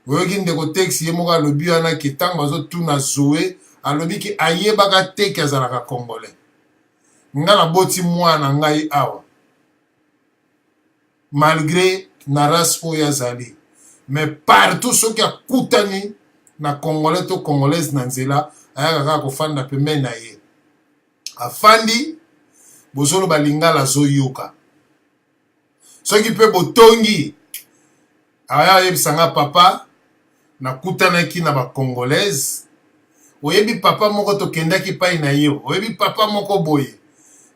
Oyoki ndeko texte ye moko alobi wana ke ntango bazotuna Zoé alobi ke ayebaka te ke azalaka congolais. Nga na boti mwana ngai awa malgré na race oyo azali, mais partout soki akutani na congolais to congolaise na nzela ayaka kaka kofanda pembeni na ye afandi bozoloba lingala azoyoka. Soki mpe botongi aya oyebisanga papa nakutanaki na bacongolaise, oyebi papa moko tokendaki pai na yo, oyebi papa moko boye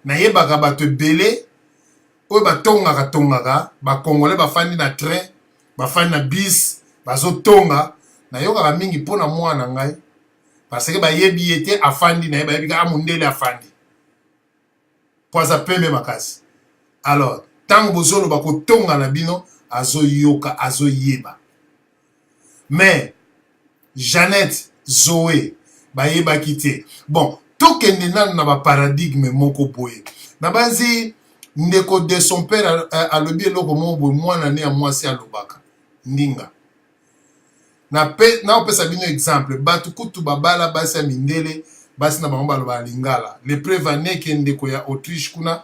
nayebaka bato ebele oyo batongaka bacongolais bafandi na train bafandi na bis bazotonga nayokaka mingi mpona mwana ngai parce que bayebi ye te afandi na ye bayebi kaka mundele afandi po aza pembe makasi. Alors ntango bozoloba kotonga na bino azoyoka azoyeba. Mais Jeannette Zoé bayebaki te. Bon, tokende nanu na baparadigme moko boye na bazi ndeko de son père alobi eloko moko boye mwana ne ya mwasi alobaka ndinga na opesa bino exemple bato kutu babala basi ya mindele basi na bango balobaka lingala. Le preuve aneke ndeko ya Autriche kuna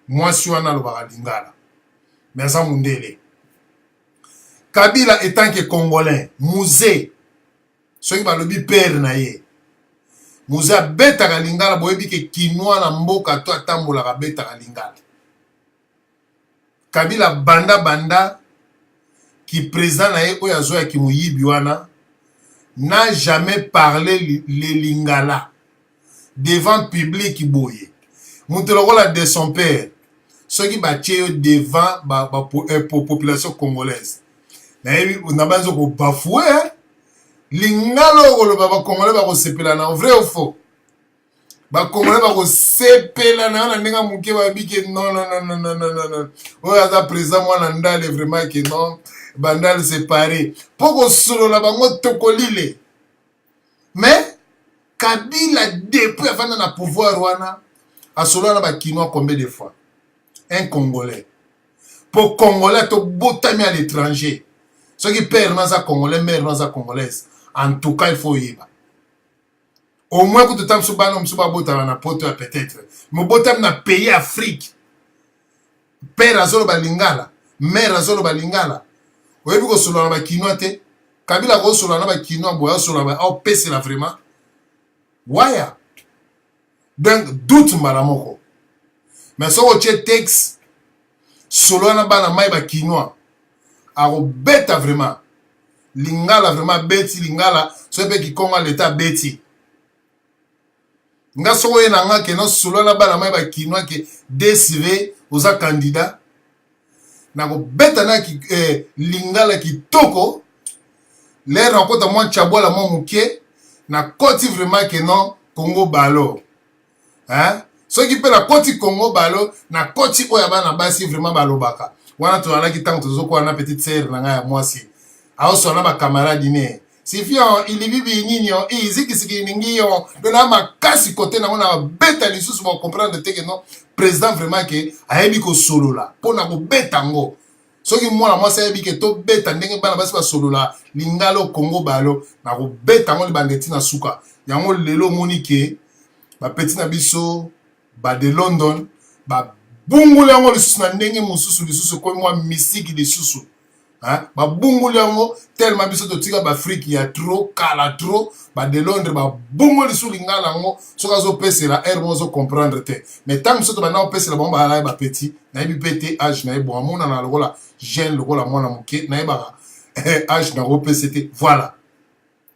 mwasi wana alobaka lingala mais aza mundele. Kabila etant que congolais musée soki balobi père na ye Muza betaka lingala boyebi ke kinwa na mboka to atambolaka betaka lingala. Kabila banda ki président na ye oyo azoya ki moyibi wana n'a jamais parlé le lingala devant public boye. Mutelokola de son père soki batie yo devant population congolaise. Na yebi na banzo ko bafoué lingalo koloba ba congolais ba ko sepela na vrai ou faux. Ba congolais ba ko sepela na ndinga muke ba bike non. Oyo aza président mwana ndale vraiment que non bandal séparé. Poko solo la bango tokolile. Mais Kabila depuis avant na pouvoir wana a solo na ba kinois combien de fois? Un congolais. Pour congolais to botami à l'étranger. Ceux qui perdent dans un congolais, mère dans un congolaise. En tout cas, il faut y aller. Au moins, que tu t'aimes sur banon, sur babotam, na poto peut-être. Mais botam na pays Afrique. Père azolo balingala, mère azolo balingala. Oyebi ko solo na ba kinois te. Kabila ko solo na ba kinois boya solo na ba au pese la vraiment. Waya. Donc doute malamoko. Mais so o che texte solo na ba na mai ba kinois. Aro beta vraiment. Lingala vraiment beti lingala so pe ki konga l'état beti. Nga so ye nanga ke no solo na bana mai ba kinwa ke DCV oza candidat. Na ko beta na ki lingala ki toko. L'air na kota mwa chabola mwa muke na koti vraiment ke non Congo balo. Hein? So ki pe na koti Congo balo na koti oya bana basi vraiment balobaka. Wana to ala ki tango tozo ko na petite sœur na nga ya mwasi. Aho so na ba camarade ne. Si fion il bibi nini yo iziki siki ningi yo de la makasi côté na mona beta lisusu ba comprendre te que non président vraiment que ayebi ko solo la pona ko beta ngo soki mwana mwasi ayebi ke tobeta ndenge bana basi basolola lingala au Congo balo na kobeta yango libandeti na suka yango lelo omoni ke bapeti na biso de London babunguli yango lisusu na ndenge mosusu lisusu komi mwa misiki lisusu babunguli yango tellement biso totika baafrike ya trop kala trop de Londres babunguli lisusu lingala yango soki azopesela aire mo ozocomprendre te mais ntango biso tobanda kopesela bango balala ye bapeti nayebi mpe te age na ye bon amonana lokola jeune lokola mwana moke nayebaka age na kopesa te voilà.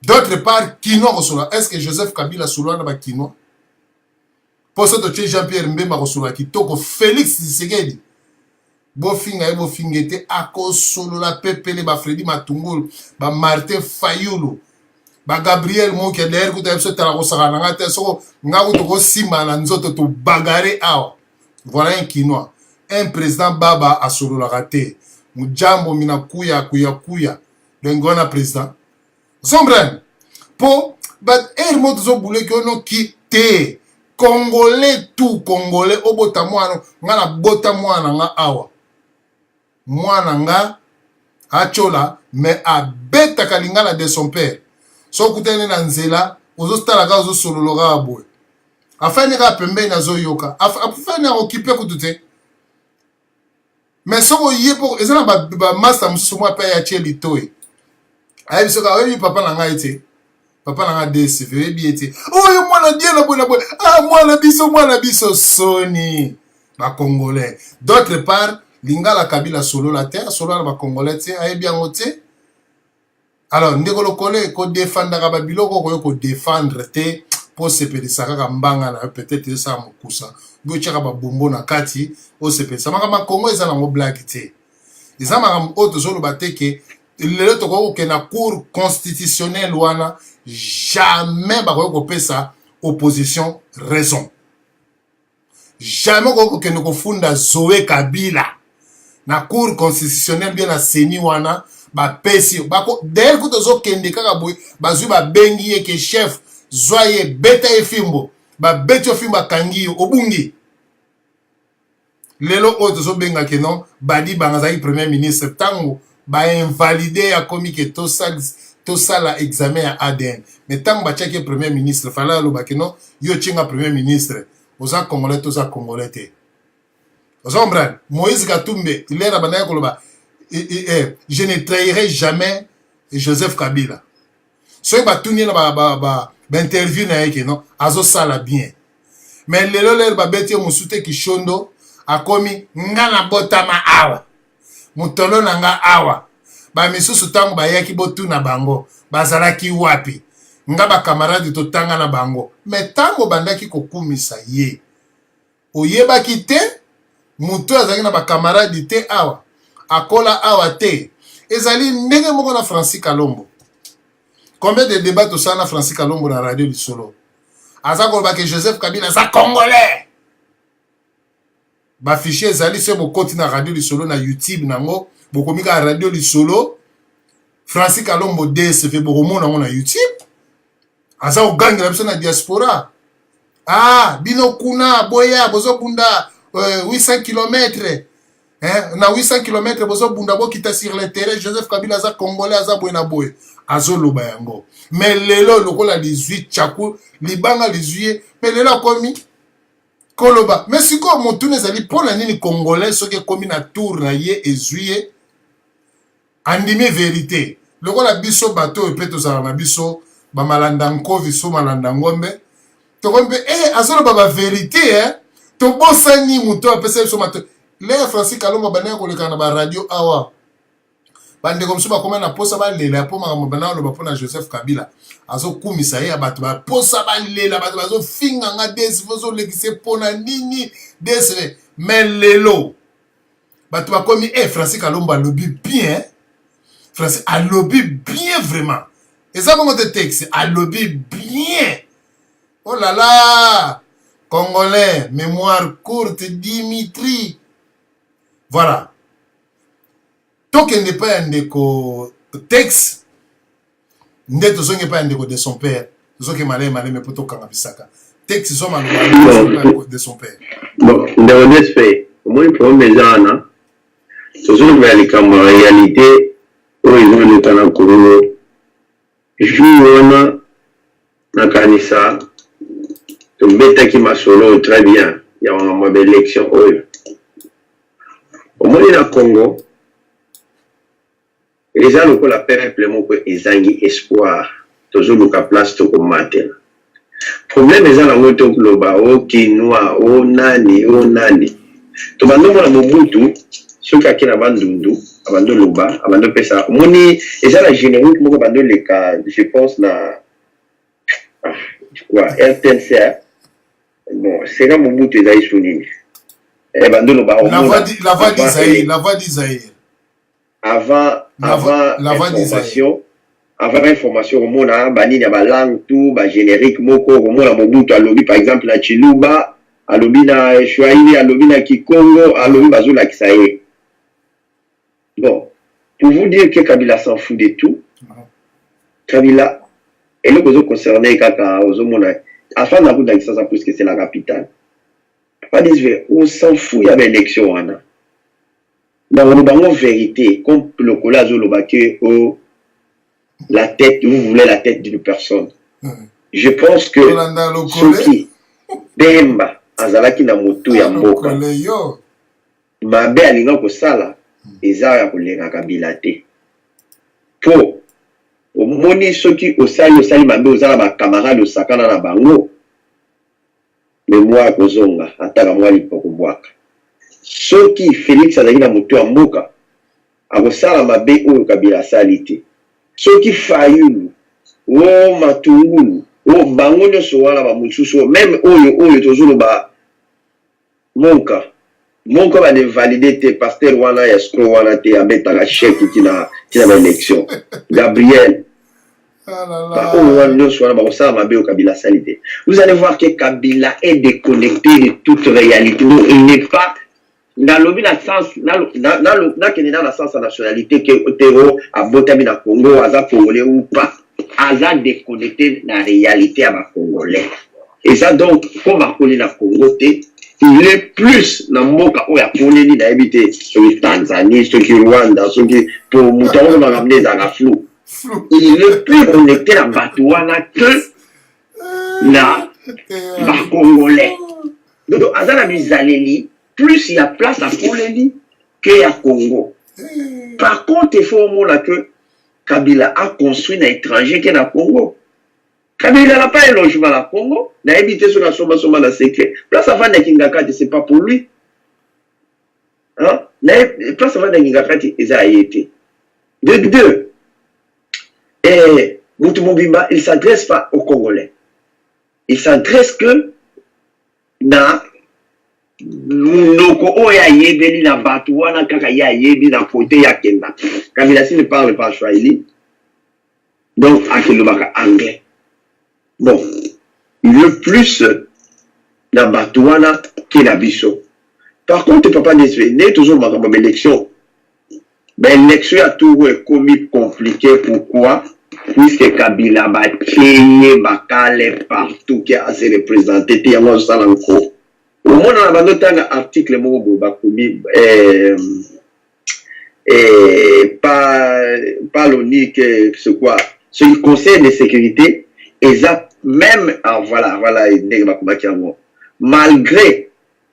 D'autre part kinois kosolola est ce que Joseph Kabila solola na bakinois po so totie Jean-Pierre Mbemba kosolola kitoko Félix Tshisekedi bofinga ye bofinga ete akosolola pepele Fredi Matungulu Martin Fayulu Gabriel Moki derrière kuta biso tala kosaka na nga te soko nga kuta kosimba na nzoto to bagare awa. Voilà un kinois, un président baba asololaka te mujambo mina kuya lengona président sombrane po but moto zo boule ki ono ki te congolais tout congolais obota mwana nga bota mwana nga awa mwana nga achola mais abetaka lingala de son père so kutene na nzela ozostalaka ozosololoka aboye afani ka pembeni azoyoka afani akokipe kutu te mais soko yepo ezala ba master mususu mwa pe ya cheli toy ayi soka oyi papa na ngai te papa na nga DSV ebi ete oyo mwana diela bona mwana biso soni ba congolais. D'autre part lingala Kabila solo la terre solo la ba congolais te ayi bien ngote. Alors ndeko lokole ko défendre ka ba biloko ko défendre te po sepelisa kaka mbanga na peut-être ça mokusa bo tshaka ba bombo na kati o sepelisa maka Congo eza na ngo blague te eza maka auto zolo bateke lelo to ko ke na cour constitutionnelle wana jamais ba ko pesa opposition raison jamais ko ke no funda Zoé Kabila na cour constitutionnelle bien na seni wana ba pesi ba ko der ko to zo kende kaka boy bazui ba bengi ye ke chef Zoye beta e fimbo ba beti o fimbo kangi obungi lelo oto so benga ke non badi bangazaki premier ministre tango ba invalidé ya komi ke to sala examen ya ADN mais tango ba tchaki premier ministre fala lo ba ke non yo chinga premier ministre oza congolais to za congolais te ozombran Moïse Katumbe il est rabana ko ba je ne trahirai jamais Joseph Kabila so ba tuni na ba interview na yeke non azo sala bien mais lelo ler ba beti musute kishondo akomi nga na botama awa mutono na nga awa ba misusu tango ba yaki botuna bango bazalaki wapi nga ba camarade to tanga na bango mais tango bandaki kokumisa ye oyebaki te muto azaki na ba camarade te awa akola awa te ezali ndenge moko na Francis Kalombo. Combien de débats tout ça na Francis Kalombo na radio du solo aza koloba ke Joseph Kabila za congolais ba fichier ezali se bokoti na radio du solo na YouTube nango bokomika radio du solo Francis Kalombo DSV bokomona ngo na YouTube aza ogangi na biso na diaspora bino kuna boya bozo bunda 800 km na 800 km bozo bunda bokita sur le terrain Joseph Kabila za congolais aza boye na boye azoloba yango mais lelo lokola 18 chaku libanga 18 mais lelo komi koloba mais siko motune ezali pona nini congolais soki komi na tour na ye ezuye andimi vérité lokola biso bato epe tozala na biso bamalanda nkovi so malanda ngombe tokombe azoloba ba vérité tobosani muto apesa biso mato le Francis Kalombo banaya koleka na ba radio awa bande comme ça bakoma na posa balela po makambo banalo bapona Joseph Kabila azo kumisa ye bato ba posa balela bato bazo finga nga DSV zo lekise pona nini DSV mais lelo bato bakomi Francis Kalombo alobi bien Francis alobi bien vraiment et ça comment te texte alobi bien oh là là congolais mémoire courte Dimitri voilà. Donc il n'est pas un déco texte, n'est pas un déco de son père. Zoke malé mais poto kangabisaka. Texte sont malé de son père. Bon, dans le fait, au moins pour mes gens, Toujours en réalité, ils ont le temps en Jouana, Nakanisa, tu mets qui m'a solo très bien. Il y a une belle élection. Au moins, dans le Congo, les gens ont la peuple, ils ont espoir. Toujours le place de combattre. Le problème est dans le global, au Kinois, au Nani. Tu vas nous voir Mobutu, ceux qui ont abandonné, abandonné le bas, abandonné Pessa. Moni, et ça la générique, moi, abandonné les cas, je pense, na. Quoi, RTNC. Bon, c'est là Mobutu, ils ont souligné. La voix d'Isaïe. Avant l'information, au monde, il y a langue, tout, générique, moko, au monde, Mobutu, à lobby, par exemple, na Chiluba, à lobby, na Chouaïli, à lobby, na Kikongo, à lobby, Bazoula, Kisaïe. Bon, pour vous dire que Kabila s'en fout de tout, Kabila, et le besoin concerné, Kaka, aux hommes, à fin d'un bout d'existence, plus que c'est la capitale. Pas des on s'en fout, il y avait l'élection, dans le vérité, comme le collage au Lobake, la tête, vous voulez la tête d'une personne. Je pense que ceux qui Bemba, Azalaki na moto ya mboka, mabe alinga kosala, eza ya kolenga Kabila te. Po, omoni ceux qui osali mabe ozala ba camarade osakana na bango, mais moi kozonga, ataka moi lipoko bwaka. Ceux qui Félix azalaki na moto ya mboka, akosala mabe oyo Kabila asali te. Ceux qui Fayulu, Matungulu, bango nyonso wana ba mosusu, même oyo tozolo ba monka ba de valider te pasteur wana escroc wana te abeta la chèque qui na élection. Gabriel. Vous allez voir que Kabila est déconnecté de toute réalité. Donc, il n'est pas dans le sens, dans le sens de nationalité que Otero a botami na Congo, Aza Congolais ou pas. Aza déconnecté de la réalité à ma Congolais. Et ça donc, comme à na Congo, il est plus dans le monde où il y a Congolais qui habité sur les Tanzanie, sur les Rwanda, sur les pour Mouton, on va ramener dans la flou. Il est plus connecté à Batouana que na Congolais. Donc, Aza na Bizaleli, plus il y a place à Congolais qu'il y a Congo. Par contre, il faut au moins que Kabila a construit un étranger qui est dans le Congo. Kabila n'a pas un logement à Congo, il a habité sur la Soma dans le secret. Place avant de Kingakati, ce n'est pas pour lui. Hein? Place avant de Kingakati, il a été. De deux, et Moutoumobimba, il ne s'adresse pas aux Congolais. Il s'adresse que dans Noko Oya Yebeli na Batouana Kakaya Yebi na Pote Yakenda. Kabila ne parle pas Swahili. Donc, Akelobaka anglais. Bon, il veut plus na Batouana que na Bisso. Par contre, papa n'est toujours ma élection. Mais l'élection a toujours commis compliqué. Pourquoi? Puisque Kabila va créer Bakale partout qui a assez représenté. Il y a un ça encore. Au moins, on a un article pas l'unique, c'est quoi? Ce qui conseil de sécurité, même, voilà, malgré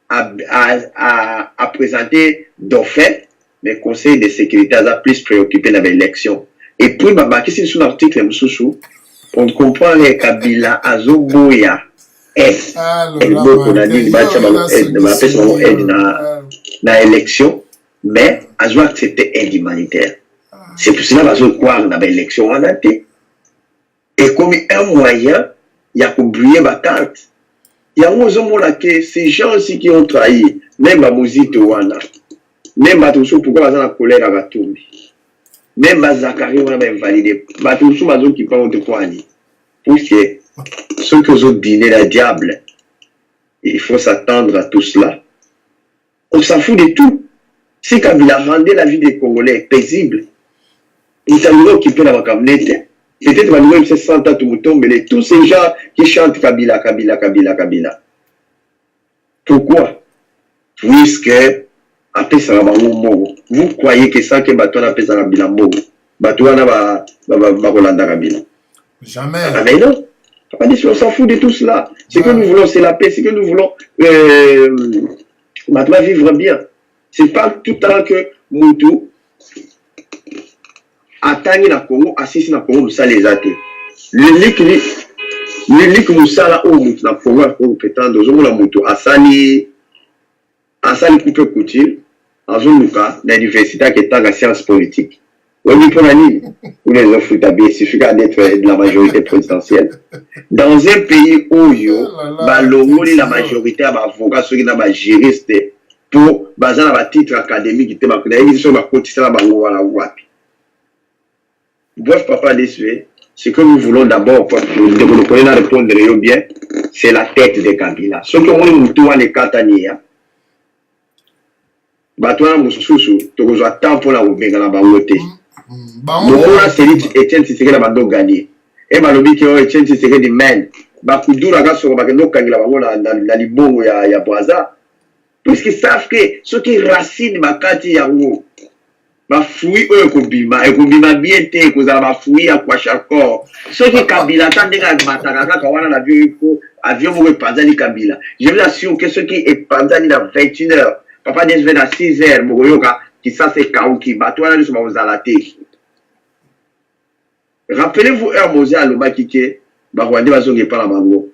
à présenter d'offert, mais conseil de sécurité a plus préoccupé dans l'élection. Et puis, qu'est-ce que c'est un article, on comprend que Kabila Azoboya. Na élection, mais à jouer que c'était aide humanitaire. C'est pour cela que je crois dans l'élection en été. Et comme un moyen, il y a pour briller ma carte. Il y a un moment que ces gens aussi qui ont trahi, même à Mouzito Wana, même à tout ça, pourquoi ils ont la colère à Batumbi, même à Zakari, on a même validé, Batumbi, Mazou qui parle de quoi, pour que ceux qui ont dîné la diable, il faut s'attendre à tout cela. On s'en fout de tout. Si Kabila rendait la vie des Congolais paisible, il s'en occupé dans la camionette. Peut-être que c'est 100 ans tout mouton, mais tous ces gens qui chantent Kabila, Kabila, Kabila, Kabila. Pourquoi? Puisque apesaka bango mbongo. Vous croyez que ça que bato wana apesaka bila mbongo bato wana bakolanda kabila? Jamais. Ah mais non, on s'en fout de tout cela. Ce que nous voulons, c'est la paix. Ce que nous voulons, bato va vivre bien. C'est pas tout le temps que Moutou atangi na Congo, assisi na Congo, ça les a été. L'unique Moussala au Moutou na Congo, pour prétendre, aux la Moutou, asali coupe couture, en zone cas, dans l'université qui est en sciences politiques. Oui, pour les offres il suffit d'être de la majorité présidentielle. Dans un pays où la majorité a avocat, ceux qui n'ont pas juriste, pour baser un titre académique, ils sont cotisés à la WAP. Bref, papa déçu, ce que nous voulons d'abord, pour nous connaître répondre bien, c'est la tête de Kabila. Ceux qui ont eu tout à l'écatania, Batouana Moussoussou, tu as temps pour la Roubega la Bawote. Mokola Sélite Etienne Tshisekedi la bando gagné. Et malobi ki Etienne Tshisekedi men. Bakudura ga soko bakendo kangila bango na libongo ya Brazza. Puisqu'ils savent que ceux qui racine makati yango bafoui eux ekobima bien te kozala bafoui ya kwashakor. Ceux qui Kabila tandeka mataka kaka wana na avion moko epanzani Kabila. Je vous assure que ceux qui epanzani na 21h, papa desve na 6h mokoyoka qui ça c'est Kauki, Batouana nous sommes aux alatés. Rappelez-vous, Mosé Alobakike, Barwande Bazonge par la Bango.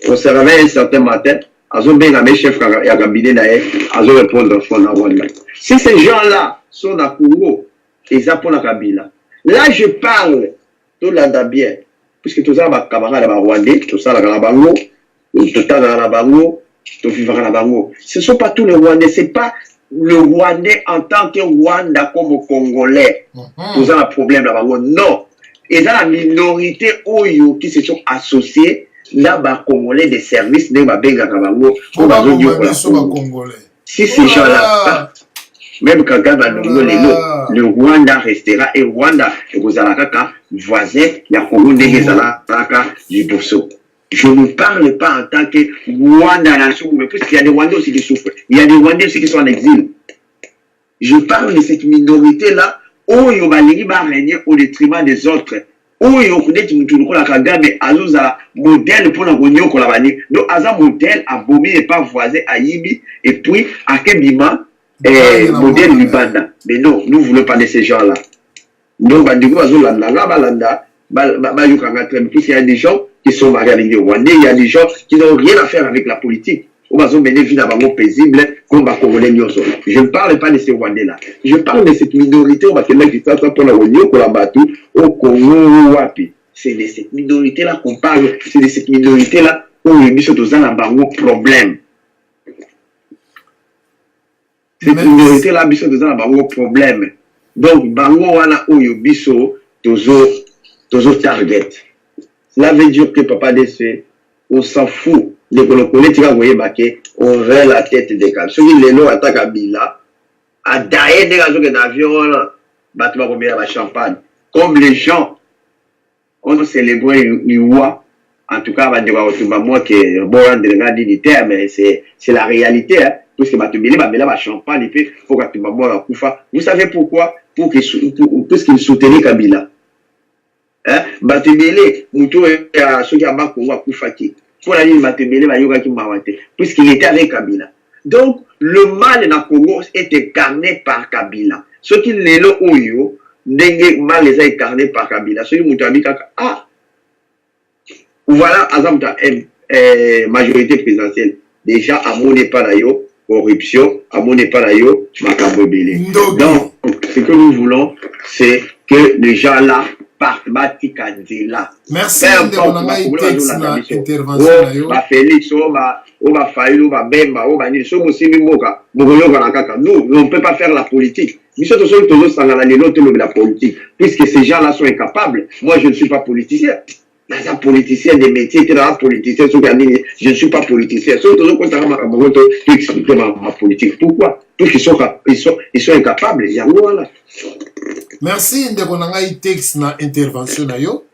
On se réveille un certain matin, Azon Ben Amé, chef Yagambine Nae, Azon répondre au fond de Rwanda. Si ces gens-là sont à Congo, ils apprennent à Kabila. Là, je parle, tout l'anda bien, puisque tout ça, ma camarade à Rwanda, tout ça, la Bango, tout ça, la Bango, tout vivre à la Bango. Ce ne sont pas tous les Rwandais, c'est pas le Rwandais en tant que Rwanda comme Congolais. Tout ça, le problème là-bas. Non. Et ça, la minorité Oyo qui se sont associés là-bas, Congolais des services, si ces gens-là, même quand le Rwanda restera et Rwanda, vous allez voisin, il y a Congo du Bosso. Je ne parle pas en tant que Rwanda nation, mais puisqu'il y a des Rwandais aussi qui souffrent. Il y a des Rwandais aussi qui sont en exil. Je parle de cette minorité-là où il va régner au détriment des autres. Où il y a un modèle pour la réunion. Donc, un modèle à Bomi et pas voisin à Yibi et puis à Kebima, modèle Libanda. Mais non, nous ne voulons pas de ces gens-là. Donc, il y a des gens qui sont mariés avec des Rwandais, il y a des gens qui n'ont rien à faire avec la politique. On va mener une vie paisible comme les Congolais. Je ne parle pas de ces Rwandais-là. Je parle de cette minorité qui pour la Réunion, au Congo, c'est de cette minorité-là qu'on parle. C'est de cette minorité-là où les bichons ont un problème. Cette minorité-là, bichons ont un problème. Donc, bango wana oyo biso tozo target. Cela veut dire que papa décès, on s'en fout. Les Congolais, tu vas voir, on veut la tête des câbles. Ceux qui les noms attaquent à Bila, à Daïe, des gazons d'un avion, battement combien la champagne. Comme les gens ont célébré l'Iwa, en tout cas, moi qui est bon de dignitaire, mais c'est la réalité, hein. Parce que Batumele va mettre la champagne, et puis, faut que tu m'as vous savez pourquoi? Puisqu'il soutenait Kabila. Hein? Batumele, Moutou, ceux qui ont Congo à Koufaki. Pour la ligne Batumele, puisqu'il était avec Kabila. Donc, le mal dans le Congo est incarné par Kabila. Ceux qui les l'ont Oyo, le mal les a incarnés par Kabila. Ceux qui ont dit, ah, voilà, Azamta, majorité présidentielle. Déjà, à mon pas d'ailleurs, corruption, à mon pas d'ailleurs, Makambo Belé. Donc, ce que nous voulons, c'est que les gens là partent là. Merci de mon intervention. Félix, Bemba, nous, on ne peut pas faire la politique. La politique. Puisque ces gens-là sont incapables. Moi, je ne suis pas politicien. Dans un politicien des métiers, dans un politicien, je ne suis pas politicien. Je expliquer ma politique. Pourquoi? Parce qu'ils sont incapables. Merci ndeko na ngai texte na intervention na yo.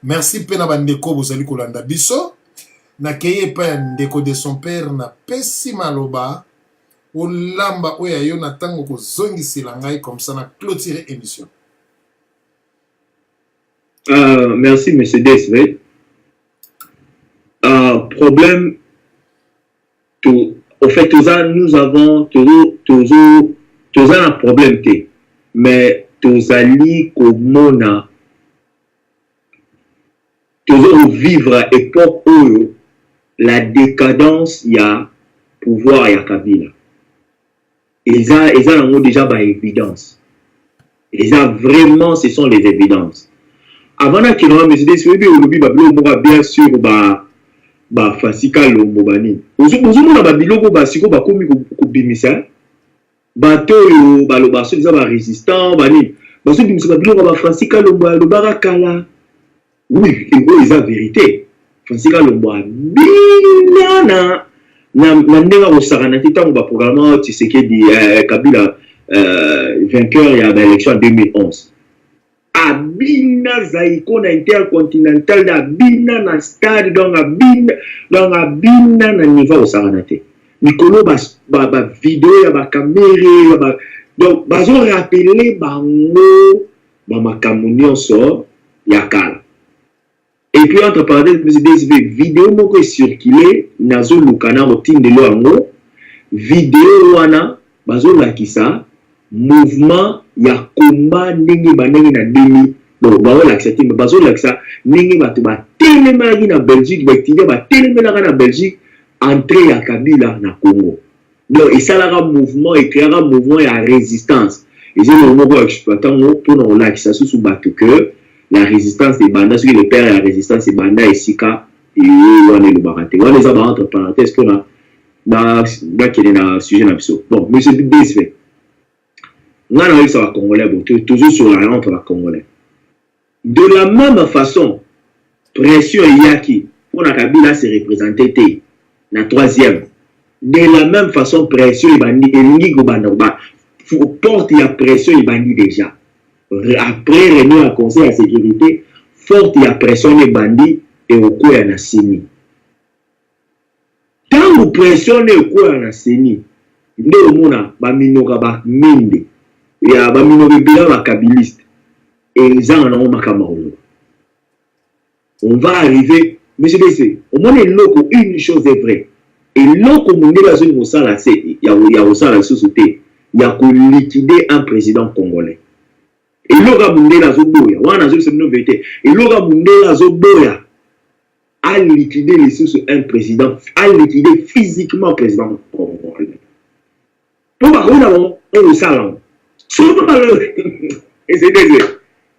Merci pe na bandeko bozali kolanda biso. Na keye pa ndeko de son père na pesi maloba olamba oya yo na tango ko zongi silangai comme ça na clôturer émission. Merci monsieur DSV. Problème tout au fait nous avons toujours un problème mais tous ali komona toujours vivre à époque où la décadence il y a pouvoir il y a Kabila ils ont déjà par évidence ils ont vraiment ce sont les évidences avant qu'il y ait monsieur DSV au bien sûr fasika lo mobani uzumuna babiloko basiko bakomi kubimisa bato yo baloba so za ba résistant bani baso bimisa babiloko ba fasika lo barakala oui c'est la vérité fasika lo bina na ndenga osakana titango ba programme Tshisekedi Kabila vainqueur ya l'élection en 2011 abina zaiko na intercontinental da bina na stade donc abina na niveau osaranate nikolo ba vidéo ya ba caméra donc bazo rappeler bango ba makamunyo so ya kala et puis entre parenthèses des vidéo moko circuler nazo lukana otindelo yango vidéo wana bazo lakisa mouvement ya combat ndenge banenge na demi donc bazo l'accepter mais bazo lakisa ndenge bato ba telemaki na Belgique ba tidia ba telemelaka na Belgique entrée ya Kabila na Congo donc et ça la mouvement et créera mouvement ya résistance et c'est le mot exploitant pour nous lakisa sous bato que la résistance des bandas sur les pères la résistance des bandas et sika et on est le baraté on les a entre parenthèses que là qui est dans sujet na biso bon monsieur DSV on ça va congolais toujours sur la honte va congolais de la même façon pression yaki pour na Kabila se représenter na troisième de la même façon pression ibandi elingi gobanda porte ya pression ibandi déjà après réunion à conseil de sécurité forte ya pression ibandi et au quoi na sini tant vous pressionnez au quoi na sini nde mona ba minoka ba minde ya ba minoka bila ba kabiliste et ils en ont makamaro on va arriver monsieur DC au moins loko une chose est vraie et loko monde la zone mosala c'est il y a osala société il y a ko liquider un président congolais et loka monde la zo boya wana zo c'est une vérité et loka monde la zo boya à liquider les sous un président à liquider physiquement président congolais pour ba on a osala sur et c'est désolé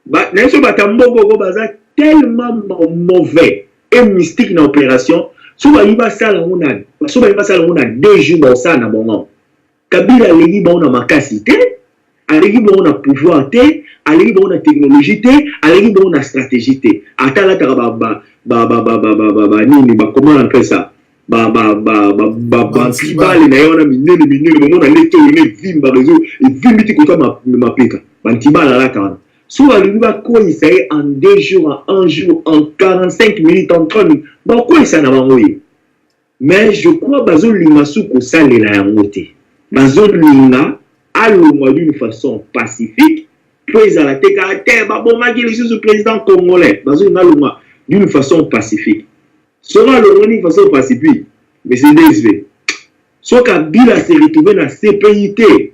bah n'est-ce pas tamboko baza tellement mauvais et mystique dans l'opération souvent il va ça on a 2 jours dans ça na bon Kabila legi ba on a makasité alegi ba on a pouvoir té alegi ba on a technologie té alegi ba on a stratégie té atala ta ba nini ba comment on appelle ça ba tribal na yona minene on a leto le vimba réseau et vimiti ko ma peka ba tribal la ta soit lui va quoi il s'est en 2 jours, en 1 jour, en 45 minutes, en 30 minutes. Bon, quoi ça n'a pas envoyé. Mais je crois que Bazo Lima Souko Sale la moté. Bazo Lima a le d'une façon pacifique. Puis à la tête, bon, malgré le président congolais, Bazo Lima d'une façon pacifique. Sera le d'une façon pacifique. Mais c'est DSV. Soit Kabila s'est retrouvé dans CPIT.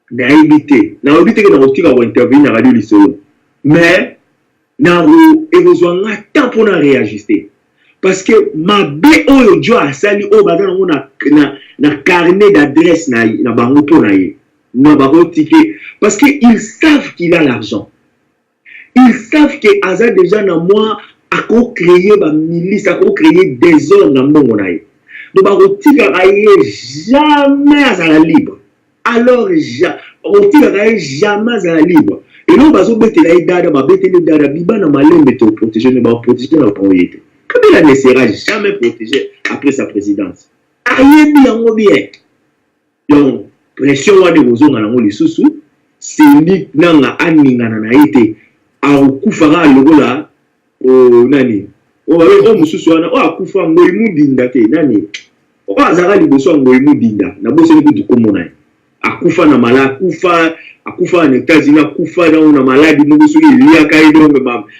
Na évité que na otika va intervenir na radio lisolo mais na besoin de temps pour na réajuster parce que ma oyo jo asali o bazana na carnet d'adresse na bango pour na bango ticket parce que ils savent qu'il a l'argent ils savent que aza déjà na moi a créer ba milice a créer des ordres na mbongo na ye donc ba otika jamais à la libre alors on tire jamais à la libre et non bazo bete la dada ba bete le dada biba na malembe to protéger ne ba protéger na proyete Kabila ne sera jamais protégé après sa présidence ayebi yango bien donc pression wana bozonga na ngoli susu c'est nanga aningana na ite a okufara lokola o nani o mususu wana o akufa ngoyi mundinda te nani o azara liboso ngoyemu dinda na boso ni kutu komona akufa na mala akufa na États-Unis akufa na maladi mungu soki liaka ido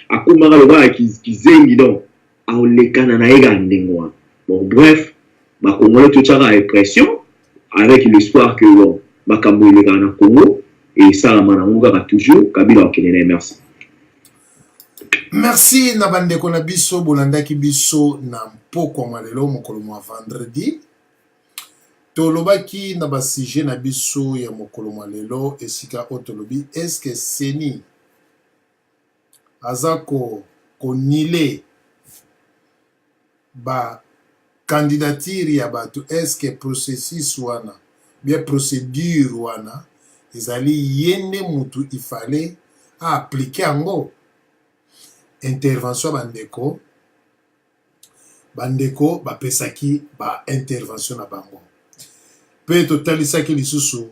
akuma kaloba kizengi donc aolekana na ega ndengwa. Bon bref, ma Congolais tout ça a pression avec l'espoir que bon makambo ileka na Congo et ça la manangoka toujours Kabila okelele. Merci. Merci na bandeko na biso bolandaki biso na mpoko malelo mokolo mwa vendredi. Tolobaki na ba sujet na biso ya mokolo malelo esika otolobi est-ce que Seni azako konile ba candidature ya bato, est-ce que processus wana bien procédure wana ezali yende mutu ifale a appliquer ango intervention bandeko bapesaki ba intervention na bango pe totalisaki lisusu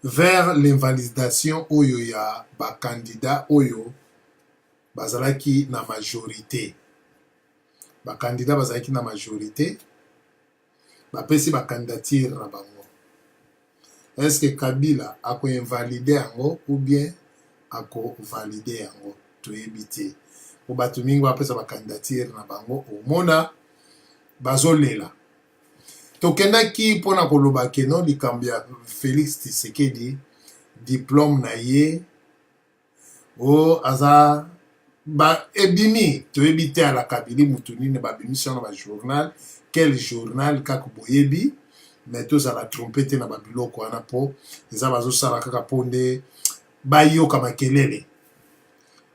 vers l'invalidation oyo ya ba candidat oyo bazalaki na majorité. Ba candidat bazalaki na majorité bapesi ba candidature na bango. Est-ce que Kabila ako invalider yango ou bien ako valider yango toyebi te. Po bato mingi bapesa ba candidature na bango omona bazolela. Tokendaki mpona koloba keno likambo ya Félix Tshisekedi diplôme na ye o aza ba ebimi toyebi te ala kabili mutu nini babimisi na ba journal quel journal kaka boyebi mais tozala trompe te na babiloko wana po eza bazosala kaka po nde bayoka makelele.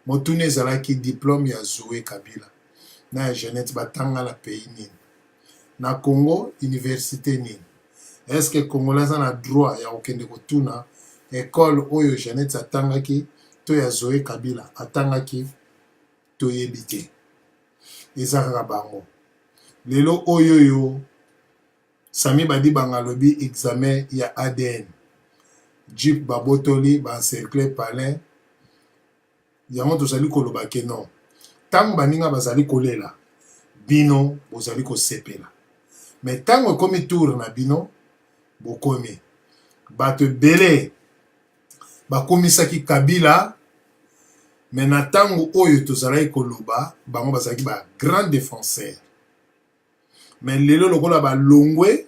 Motuni ezalaki diplôme ya Zoé Kabila na ya Jeannette batanga la pays nini na Congo université nini. Est-ce que Congolais a droit ya okende kotuna école oyo Jeannette atangaki to ya Zoé Kabila atangaki toyebi te. Ezaka bango lelo oyo yo Sami Badi Bangalobi examen ya ADN Jeep babotoli ba encercler palin yango tozali koloba ke non tango baninga bazali kolela bino bozali kosepela mais tango ekomi tour na bino bokomi bato ebele bakomisaki Kabila mais na tango oyo tozalaki koloba bango bazalaki ba grand défenseur. Mais lelo lokola balongwe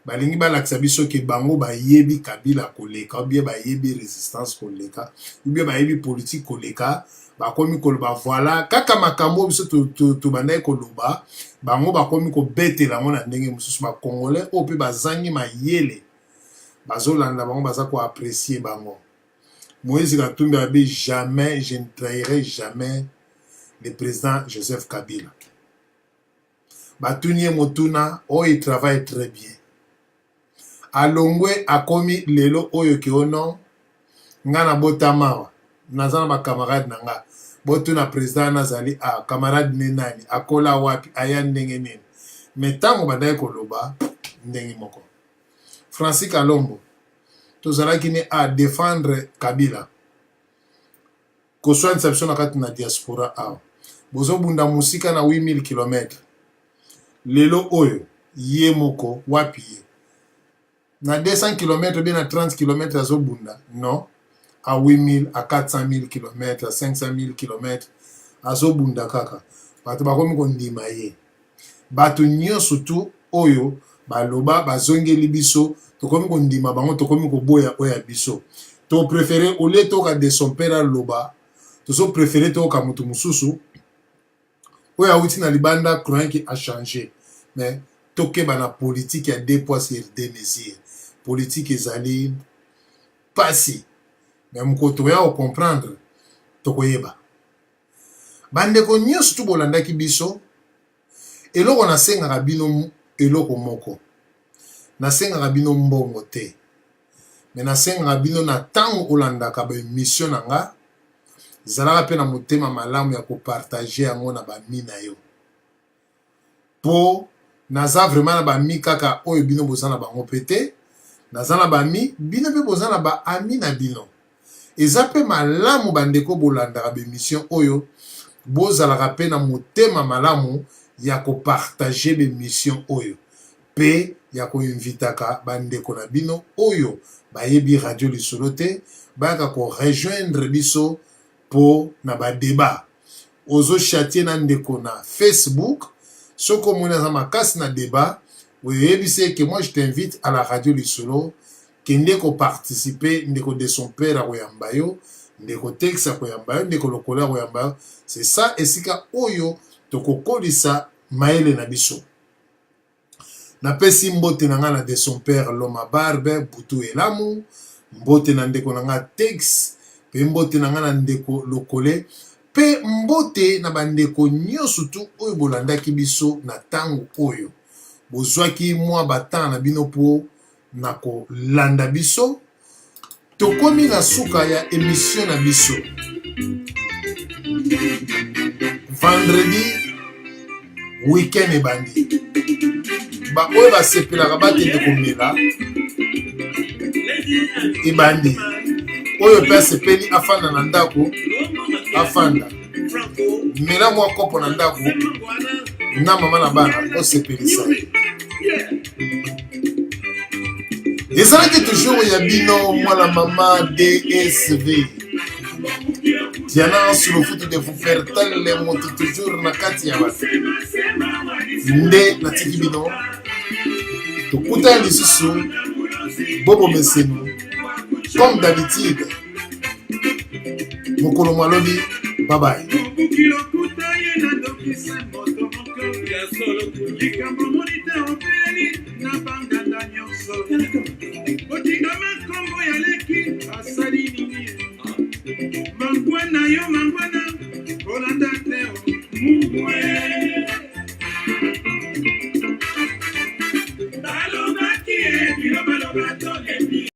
balingi balakisa biso ke bango bayebi Kabila koleka ou bien bayebi résistance koleka ou bien bayebi politique koleka bakomi koloba voilà kaka makambo biso to bandai koloba bango bakomi ko betela ngona ndenge mususu ba Congolais o pe bazangi mayele bazolanda bango baza ko apprécier bango. Moïse Katumbi a dit jamais je ne trahirai jamais le président Joseph Kabila. Batounie Motuna, oh, il travaille très bien. Alongwe a commis lelo oyo kiono, ngana botamawa, nazana ba camarade nanga, botuna président nazali a camarade nenani, akola wapi, aya ndenge nini. Metango badaye koloba, ndenge moko. Francis Kalombo, tozala kine a défendre Kabila. Koswa inception na kati na diaspora a. Bozo bunda musika na 8000 km. Lelo oyo ye moko wapi ye na 200 km bien na 30 km azo bunda non a 8000 a 400 000 km a 500 000 km azo bunda kaka bato bakomi kondima ye bato nyonso tu oyo baloba bazongeli biso tokomi kondima bango tokomi koboya oya biso to préféré au lieu to ka de son père loba to so préféré to ka mutu mususu oya uti na libanda croyant qui a changé mais toke bana politique ya deux poids sur deux mesures politique ezali pasi mais mkoto ya o comprendre tokoyeba bandeko nyonso tu bolandaki biso eloko nasengaka bino eloko moko nasengaka bino mbongo te mais nasengaka bino na tango olandaka ba émission nanga zalaka pe na motema malamu ya kopartager yango na bami na yo po naza vraiment na bami kaka oyo bino bozana bango pete naza na bami bino pe bozana ba ami na bino eza pe malamu bandeko bolandaka ba émission oyo bozalaka pe na motema malamu ya kopartage l'émission oyo pe ya koinvitaka bandeko na bino oyo bayebi radio lisolo te baka ko rejoindre biso po na ba débat ozo chatie na ndeko na Facebook soko mona za makasi na débat oyebise que moi je t'invite à la radio lisolo kende ko participer ndeko de son père a koyamba yo ndeko texte koyamba yo ndeko lokola koyamba yo c'est ça esika oyo tokokolisa maele na biso na pesi mbote na nga na de son père Loma Barbe Butu Elamu mbote na ndeko na nga texte pe mbote na nga na ndeko lokole pe mbote na bandeko nyonso tu oyo bolandaki biso na tango oyo bozwaki mwa batana na bino po na kolanda biso tokomi na suka ya émission na biso vendredi week-end ebandi ba oyo basepelaka bakende komela ebandi oyo mpe asepeli afanda na ndako afanda mela mwa kopo na ndako na mama na bana osepelisa ezalaki toujours ya bino mwana mama DSV Diana sur le foot de vous faire telle monte toujours na kati ya bato nde natiki bino tokuta lisusu bobo mesenu comme d'habitude mokolo mwalobi bye bye. Mangwana yo mangwana Kolanda teo mungwe Balo baki e bilo balo bato